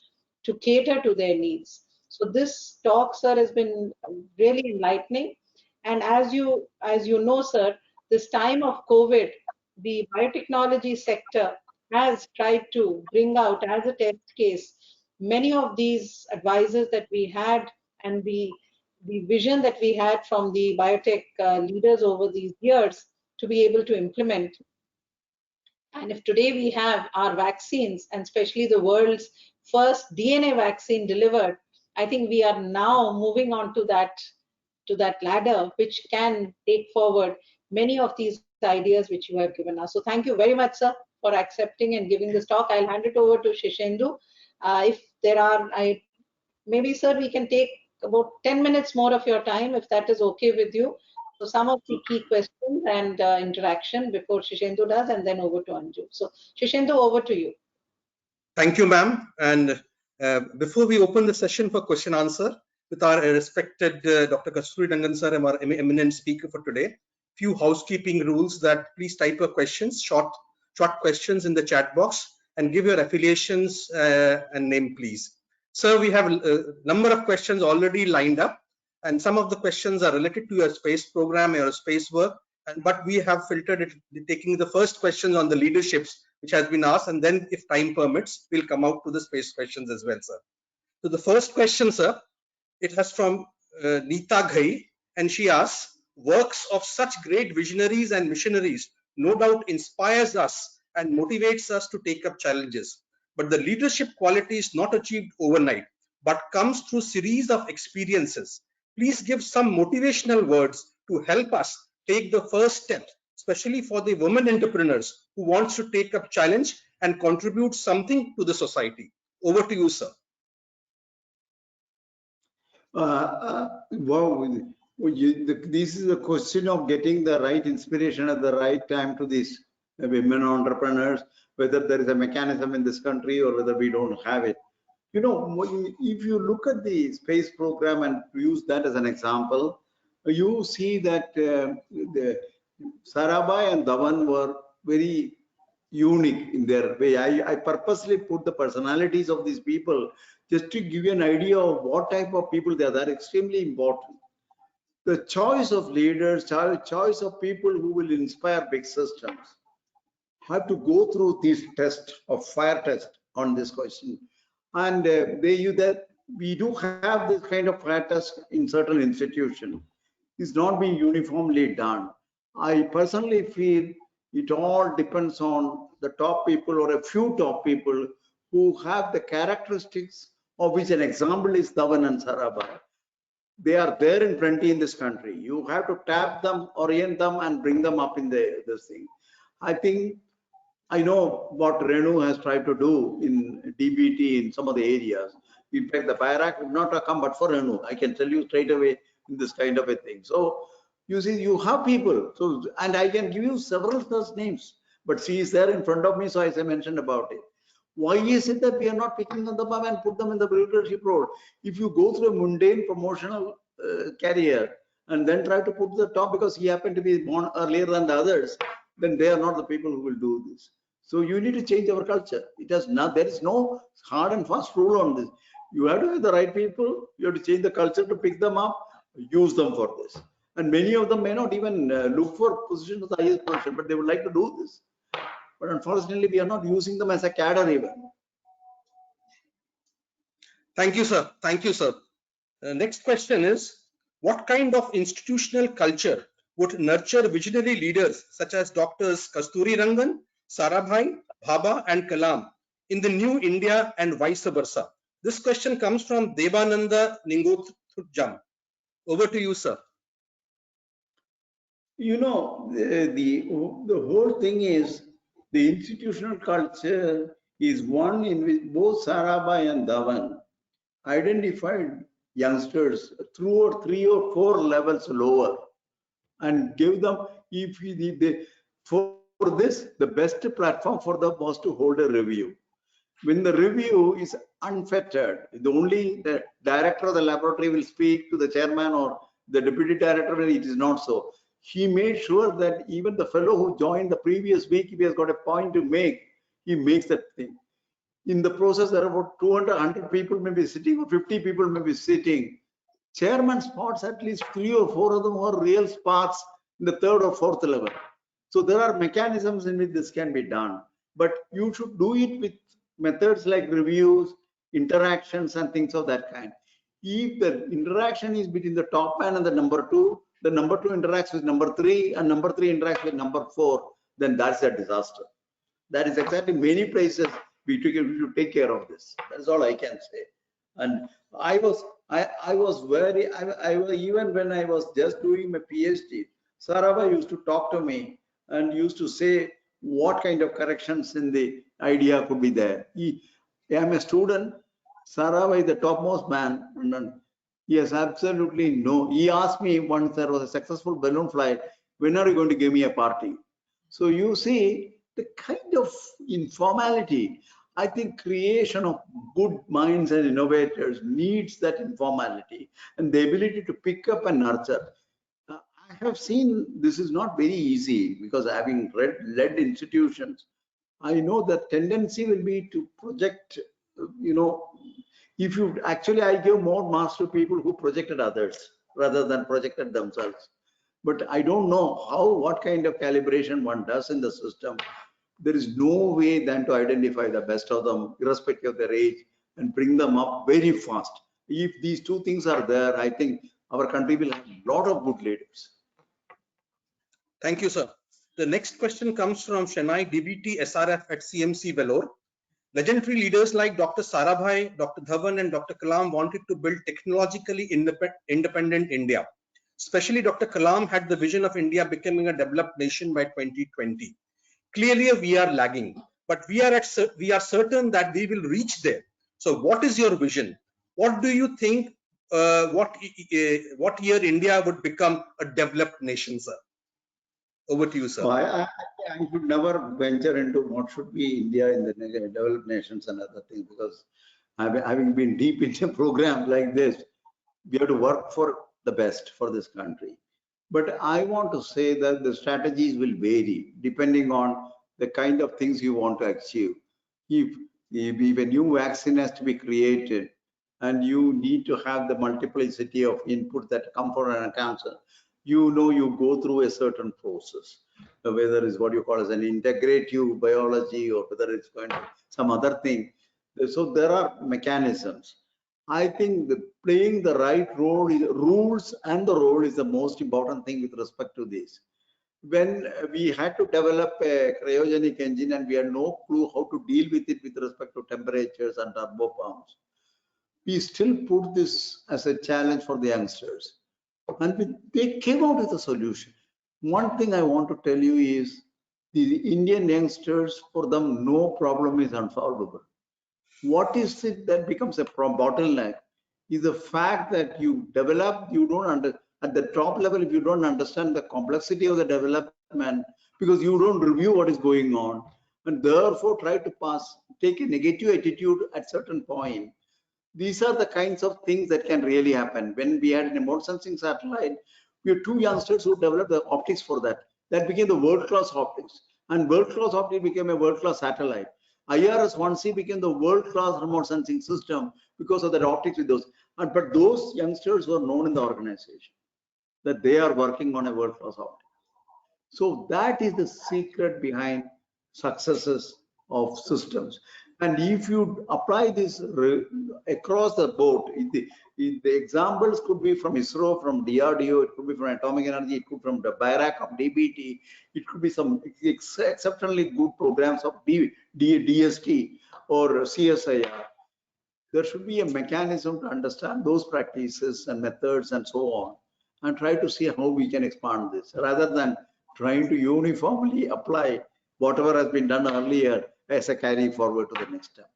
to cater to their needs. So this talk, sir, has been really enlightening. And as you know, sir, this time of COVID, the biotechnology sector has tried to bring out as a test case many of these advisors that we had, and the vision that we had from the biotech leaders over these years to be able to implement. And if today we have our vaccines, and especially the world's first DNA vaccine delivered, I think we are now moving on to that ladder, which can take forward many of these ideas which you have given us. So thank you very much, sir, for accepting and giving this talk. I'll hand it over to Shishendu. If there are, maybe, sir, we can take about 10 minutes more of your time, if that is okay with you. So some of the key questions and interaction before Shishendu does, and then over to Anju. So Shishendu, over to you. Thank you, ma'am. And before we open the session for question answer with our respected Dr. Kasturirangan sir, our eminent speaker for today, few housekeeping rules that please type your questions, short questions in the chat box, and give your affiliations and name, please. Sir, we have a number of questions already lined up, and some of the questions are related to your space program, your space work, but we have filtered it, taking the first questions on the leaderships which has been asked, and then if time permits, we'll come out to the space questions as well, sir. So the first question, sir, it has from Neeta Ghai, and she asks, works of such great visionaries and missionaries no doubt inspires us and motivates us to take up challenges. But the leadership quality is not achieved overnight, but comes through series of experiences. Please give some motivational words to help us take the first step, especially for the women entrepreneurs who wants to take up challenge and contribute something to the society. Over to you, sir. Wow, this is a question of getting the right inspiration at the right time to these women entrepreneurs, whether there is a mechanism in this country or whether we don't have it. You know, if you look at the space program and use that as an example, you see that the Sarabhai and Dhawan were very unique in their way. I purposely put the personalities of these people just to give you an idea of what type of people they are. They're extremely important. The choice of leaders, choice of people who will inspire big systems have to go through this test of fire test on this question. And we do have this kind of fire test in certain institutions. It's not being uniformly done. I personally feel it all depends on the top people or a few top people who have the characteristics of which an example is Dhawan and Sarabhai. They are there in plenty in this country. You have to tap them, orient them, and bring them up in this thing. I know what Renu has tried to do in DBT in some of the areas. In fact, the BIRAC would not have come but for Renu. I can tell you straight away in this kind of a thing. So you see, you have people. So, and I can give you several such names, but she is there in front of me, so as I mentioned about it. Why is it that we are not picking them up and put them in the leadership role? If you go through a mundane promotional career and then try to put the top because he happened to be born earlier than the others, then they are not the people who will do this. So you need to change our culture. It has not, there is no hard and fast rule on this. You have to have the right people. You have to change the culture to pick them up, use them for this. And many of them may not even look for positions of the highest position, but they would like to do this. But unfortunately, we are not using them as a cadre even. Thank you, sir. Thank you, sir. Next question is, what kind of institutional culture would nurture visionary leaders such as Doctors Kasturirangan, Sarabhai, Bhabha, and Kalam in the new India and vice versa? This question comes from Devananda Ningothujam. Over to you, sir. You know, the whole thing is the institutional culture is one in which both Sarabhai and Dhawan identified youngsters through 3 or 4 levels lower and give them, for this, the best platform for them was to hold a review. When the review is unfettered, the director of the laboratory will speak to the chairman or the deputy director, it is not so. He made sure that even the fellow who joined the previous week, if he has got a point to make, he makes that thing. In the process, there are about 200, 100 people may be sitting or 50 people may be sitting. Chairman spots at least 3 or 4 of them are real spots in the 3rd or 4th level. So there are mechanisms in which this can be done, but you should do it with methods like reviews, interactions, and things of that kind. If the interaction is between the top man and the number 2 interacts with number 3, and number 3 interacts with number 4, then that's a disaster. That is exactly many places we should take care of this. That's all I can say. And I was very, even when I was just doing my PhD, Sarabhai used to talk to me and used to say what kind of corrections in the idea could be there. I'm a student. Sarabhai is the topmost man. And yes, absolutely no. He asked me once there was a successful balloon flight, when are you going to give me a party? So you see the kind of informality. I think creation of good minds and innovators needs that informality and the ability to pick up and nurture. I have seen this is not very easy because having led institutions, I know that tendency will be to project, if you actually, I give more marks to people who projected others rather than projected themselves. But I don't know what kind of calibration one does in the system. There is no way than to identify the best of them, irrespective of their age, and bring them up very fast. If these two things are there, I think our country will have a lot of good leaders. Thank you, sir. The next question comes from Chennai DBT SRF at CMC Vellore. Legendary leaders like Dr. Sarabhai, Dr. Dhawan, and Dr. Kalam wanted to build technologically independent India. Especially Dr. Kalam had the vision of India becoming a developed nation by 2020. Clearly, we are lagging, but we are certain that we will reach there. So, what is your vision? What do you think? What year India would become a developed nation, sir? Over to you, sir. So I should never venture into what should be India in the developed nations and other things, because having been deep into programs like this, we have to work for the best for this country. But I want to say that the strategies will vary depending on the kind of things you want to achieve. If a new vaccine has to be created and you need to have the multiplicity of input that come for a cancer, you go through a certain process, whether it's what you call as an integrative biology or whether it's going to some other thing. So there are mechanisms. I think playing the right role, rules and the role is the most important thing with respect to this. When we had to develop a cryogenic engine and we had no clue how to deal with it with respect to temperatures and turbopumps, we still put this as a challenge for the youngsters. And they came out with a solution. One thing I want to tell you is the Indian youngsters, for them, no problem is unsolvable. What is it that becomes a bottleneck is the fact that you develop, at the top level, if you don't understand the complexity of the development, because you don't review what is going on, and therefore try to take a negative attitude at certain point. These are the kinds of things that can really happen. When we had an remote sensing satellite, we had two youngsters who developed the optics for that. That became the world-class optics, and world-class optics became a world-class satellite. IRS-1C became the world-class remote sensing system because of the optics with those. But those youngsters were known in the organization that they are working on a world-class optic. So that is the secret behind successes of systems. And if you apply this across the board, the examples could be from ISRO, from DRDO, it could be from Atomic Energy, it could be from the BIRAC of DBT, it could be some exceptionally good programs of DST or CSIR. There should be a mechanism to understand those practices and methods and so on, and try to see how we can expand this, rather than trying to uniformly apply whatever has been done earlier as a carry forward to the next step.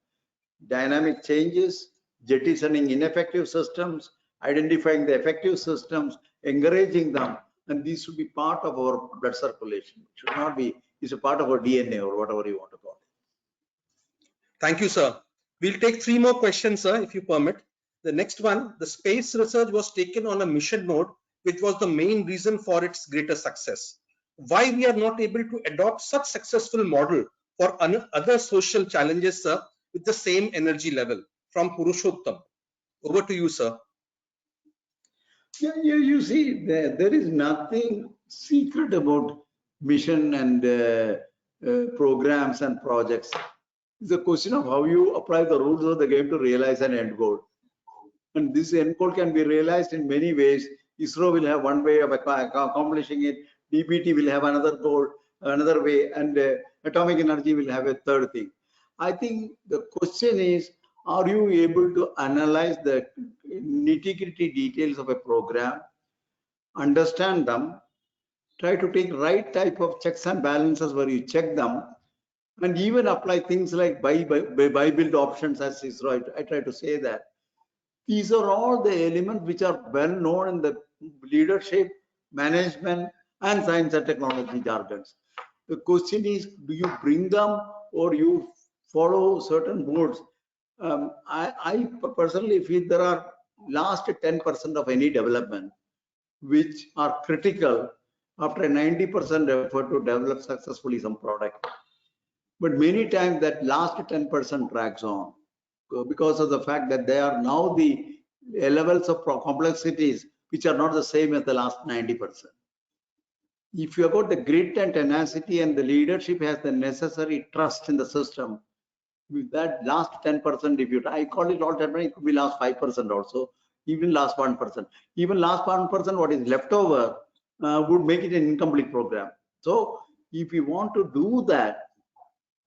Dynamic changes, jettisoning ineffective systems, identifying the effective systems, encouraging them, and these should be part of our blood circulation. It should not be, it's a part of our DNA or whatever you want to call it. Thank you, sir. We'll take 3 more questions, sir, if you permit. The next one, the space research was taken on a mission mode, which was the main reason for its greater success. Why we are not able to adopt such successful model for other social challenges, sir, with the same energy level? From Purushottam. Over to you, sir. Yeah, you see, there is nothing secret about mission and programs and projects. It's a question of how you apply the rules of the game to realize an end goal. And this end goal can be realized in many ways. ISRO will have one way of accomplishing it. DBT will have another goal, another way, and Atomic Energy will have a third thing. I think the question is, Are you able to analyze the nitty-gritty details of a program, understand them, try to take right type of checks and balances where you check them, and even apply things like buy build options as ISRO. I try to say that. These are all the elements which are well known in the leadership, management, and science and technology jargons. The question is, do you bring them or you follow certain boards? I personally feel there are last 10% of any development which are critical after a 90% effort to develop successfully some product. But many times that last 10% drags on because of the fact that they are now the levels of complexities which are not the same as the last 90%. If you have got the grit and tenacity and the leadership has the necessary trust in the system, with that last 10%, if you, I call it all 10%, it could be last 5% also, even last 1%. Even last 1%, what is left over would make it an incomplete program. So if you want to do that,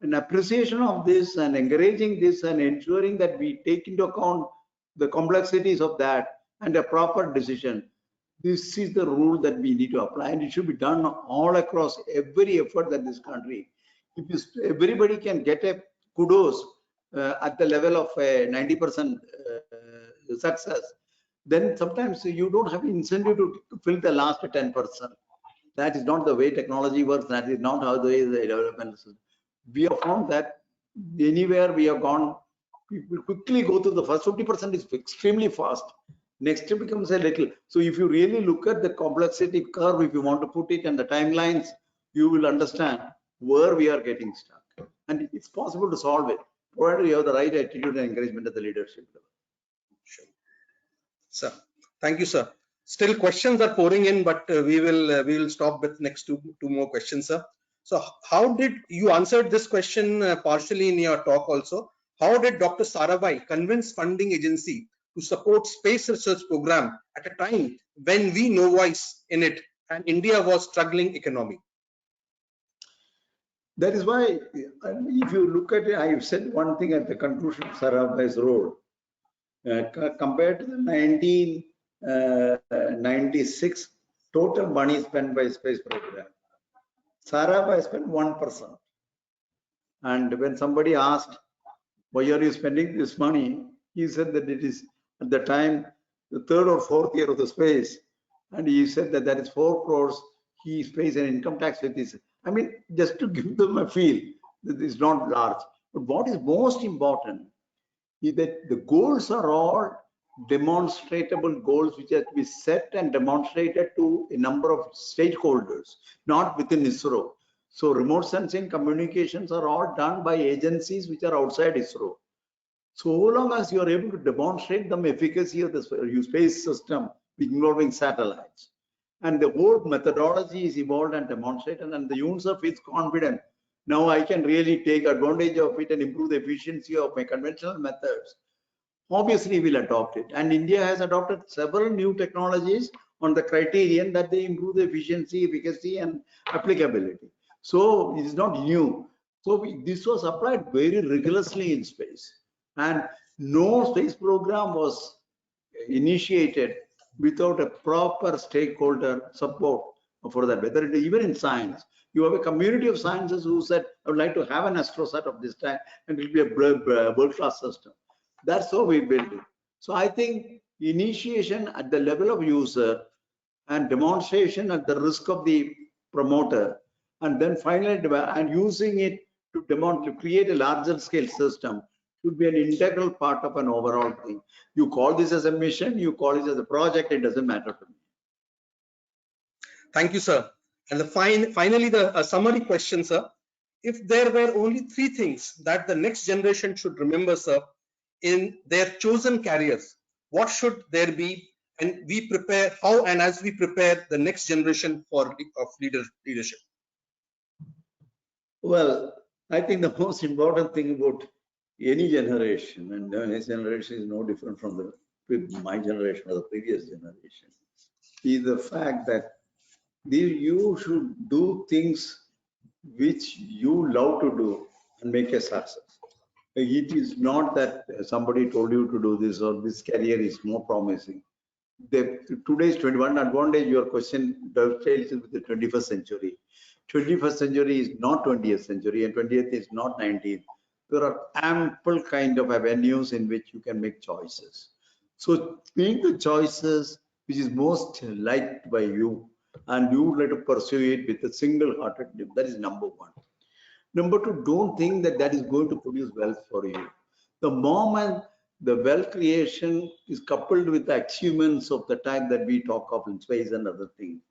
an appreciation of this and encouraging this and ensuring that we take into account the complexities of that and a proper decision, this is the rule that we need to apply, and it should be done all across every effort that this country. If everybody can get a kudos at the level of a 90% success, then sometimes you don't have incentive to fill the last 10%. That is not the way technology works. That is not how the way the development is. We have found that anywhere we have gone, people quickly go to the first 50% is extremely fast. Next it becomes a little. So if you really look at the complexity curve, if you want to put it and the timelines, you will understand where we are getting stuck. And it's possible to solve it, provided you have the right attitude and encouragement at the leadership level. Sure. Sir, thank you, sir. Still questions are pouring in, but we will stop with next two more questions, sir. So how did you answered this question partially in your talk also? How did Dr. Sarabhai convince funding agency to support space research program at a time when we no voice in it and India was struggling economy? That is why, if you look at it, I said one thing at the conclusion of Sarabhai's role. Compared to the 1996 total money spent by space program, Sarabhai spent 1%. And when somebody asked, why are you spending this money? He said that it is at the time the third or fourth year of the space, and he said that that is 4 crores. He pays an income tax with this. I mean, just to give them a feel that it's not large. But what is most important is that the goals are all demonstrable goals which have to be set and demonstrated to a number of stakeholders, not within ISRO. So remote sensing communications are all done by agencies which are outside ISRO. So long as you are able to demonstrate the efficacy of the space system involving satellites, and the whole methodology is evolved and demonstrated, and the UNSER feels confident, now I can really take advantage of it and improve the efficiency of my conventional methods, obviously we'll adopt it. And India has adopted several new technologies on the criterion that they improve the efficiency, efficacy, and applicability. So it is not new. So this was applied very rigorously in space, and no space program was initiated without a proper stakeholder support for that. Whether it is even in science, you have a community of scientists who said, I would like to have an astrosat of this time, and it will be a world-class system. That's how we build it. So I think initiation at the level of user and demonstration at the risk of the promoter, and then finally and using it to create a larger scale system should be an integral part of an overall thing. You call this as a mission, you call it as a project, it doesn't matter to me. Thank you, sir. And finally, the summary question, sir. If there were only 3 things that the next generation should remember, sir, in their chosen careers, what should there be? And we prepare how, and as we prepare the next generation of leadership. Well, I think the most important thing about any generation, and this generation is no different from my generation or the previous generation, is the fact that you should do things which you love to do and make a success. It is not that somebody told you to do this or this career is more promising. Today's 21 advantage, your question dovetails with the 21st century. 21st century is not 20th century and 20th is not 19th. There are ample kind of avenues in which you can make choices. So make the choices which is most liked by you and you would like to pursue it with a single-hearted. That is number one. Number two, don't think that that is going to produce wealth for you. The moment the wealth creation is coupled with the achievements of the type that we talk of in space and other things,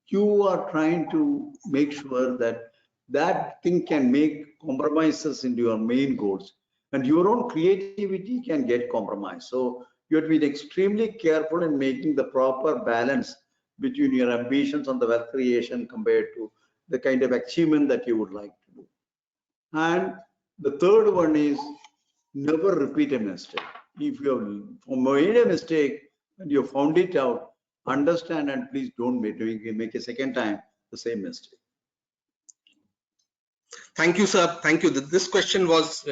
you are trying to make sure that that thing can make compromises into your main goals, and your own creativity can get compromised. So you have to be extremely careful in making the proper balance between your ambitions on the wealth creation compared to the kind of achievement that you would like to do. And the third one is never repeat a mistake. If you have made a mistake and you found it out, understand and please don't make a second time the same mistake. Thank you, sir. Thank you. This question was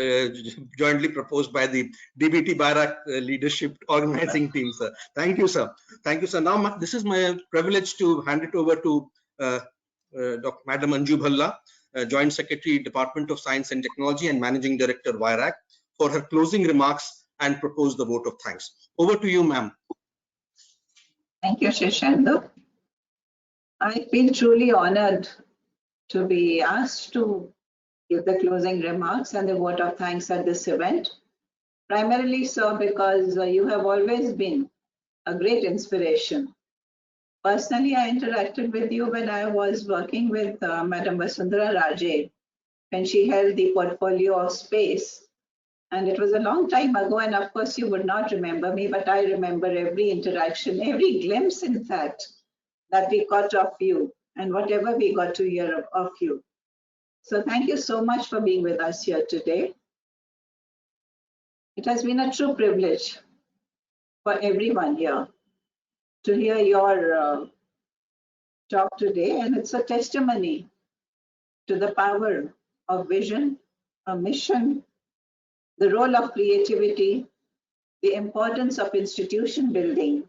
jointly proposed by the DBT BIRAC leadership organizing team, sir. Thank you, sir. Thank you, sir. Now, this is my privilege to hand it over to Dr. Madam Anju Bhalla, Joint Secretary, Department of Science and Technology and Managing Director, BIRAC, for her closing remarks and propose the vote of thanks. Over to you, ma'am. Thank you, Shishendu. I feel truly honored to be asked to give the closing remarks and the vote of thanks at this event. Primarily so because you have always been a great inspiration. Personally, I interacted with you when I was working with Madam Vasundhara Raje when she held the portfolio of space. And it was a long time ago, and of course you would not remember me, but I remember every interaction, every glimpse in fact, that we got of you and whatever we got to hear of you. So thank you so much for being with us here today. It has been a true privilege for everyone here to hear your talk today, and it's a testimony to the power of vision, a mission, the role of creativity, the importance of institution building,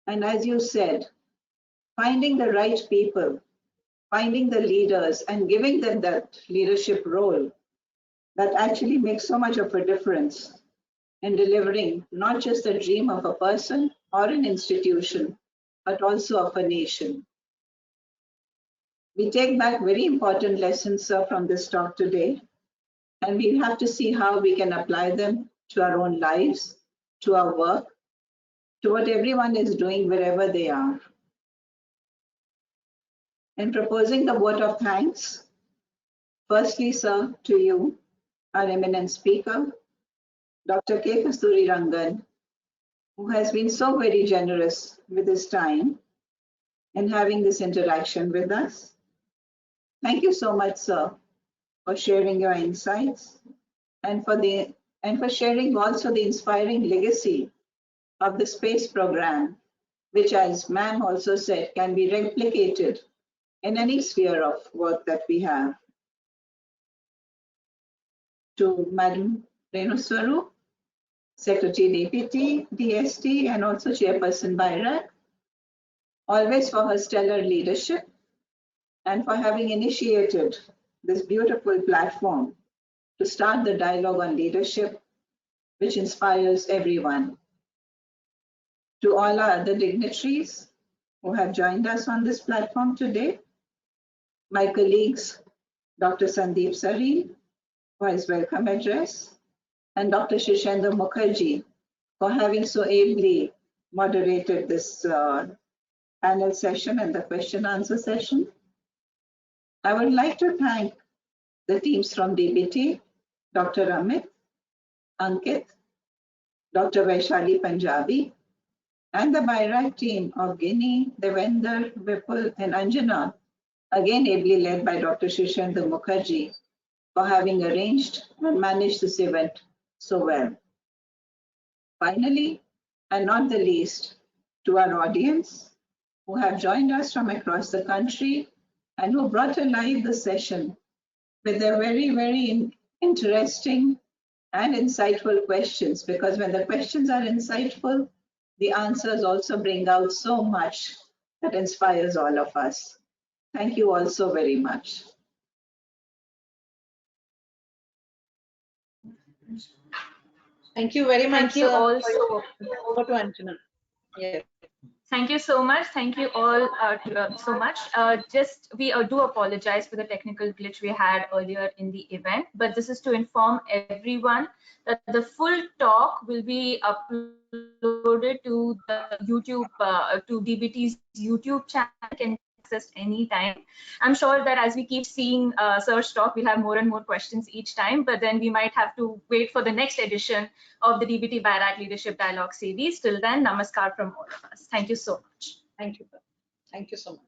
and as you said, finding the right people, finding the leaders and giving them that leadership role that actually makes so much of a difference in delivering not just the dream of a person or an institution, but also of a nation. We take back very important lessons from this talk today, and we have to see how we can apply them to our own lives, to our work, to what everyone is doing wherever they are. In proposing the vote of thanks, firstly, sir, to you, our eminent speaker, Dr. K. Kasturirangan, who has been so very generous with his time in having this interaction with us. Thank you so much, sir, for sharing your insights and for sharing also the inspiring legacy of the space program, which, as ma'am also said, can be replicated in any sphere of work that we have. To Madam Renu Swarup, Secretary DPT, DST, and also Chairperson BIRAC, always for her stellar leadership and for having initiated this beautiful platform to start the dialogue on leadership, which inspires everyone. To all our other dignitaries who have joined us on this platform today, my colleagues, Dr. Sandeep Sareen, for his welcome address, and Dr. Shishendu Mukherjee for having so ably moderated this panel session and the question answer session. I would like to thank the teams from DBT, Dr. Amit, Ankit, Dr. Vaishali Punjabi, and the BIRAC team of Guinea, Devender, Vipul, and Anjana, again ably led by Dr. Shishendu Mukherjee, for having arranged and managed this event so well. Finally, and not the least, to our audience who have joined us from across the country and who brought alive the session with their very, very interesting and insightful questions, because when the questions are insightful, the answers also bring out so much that inspires all of us. Thank you all so very much. Thank you very much. Thank you all Over to Anjana. Yes. Thank you so much. Thank you all so much. We do apologize for the technical glitch we had earlier in the event, but this is to inform everyone that the full talk will be uploaded to the YouTube, to DBT's YouTube channel. You can access anytime. I'm sure that as we keep seeing Sir's talk, we'll have more and more questions each time, but then we might have to wait for the next edition of the DBT BIRAC Leadership Dialogue series. Till then, namaskar from all of us. Thank you so much. Thank you. Thank you so much.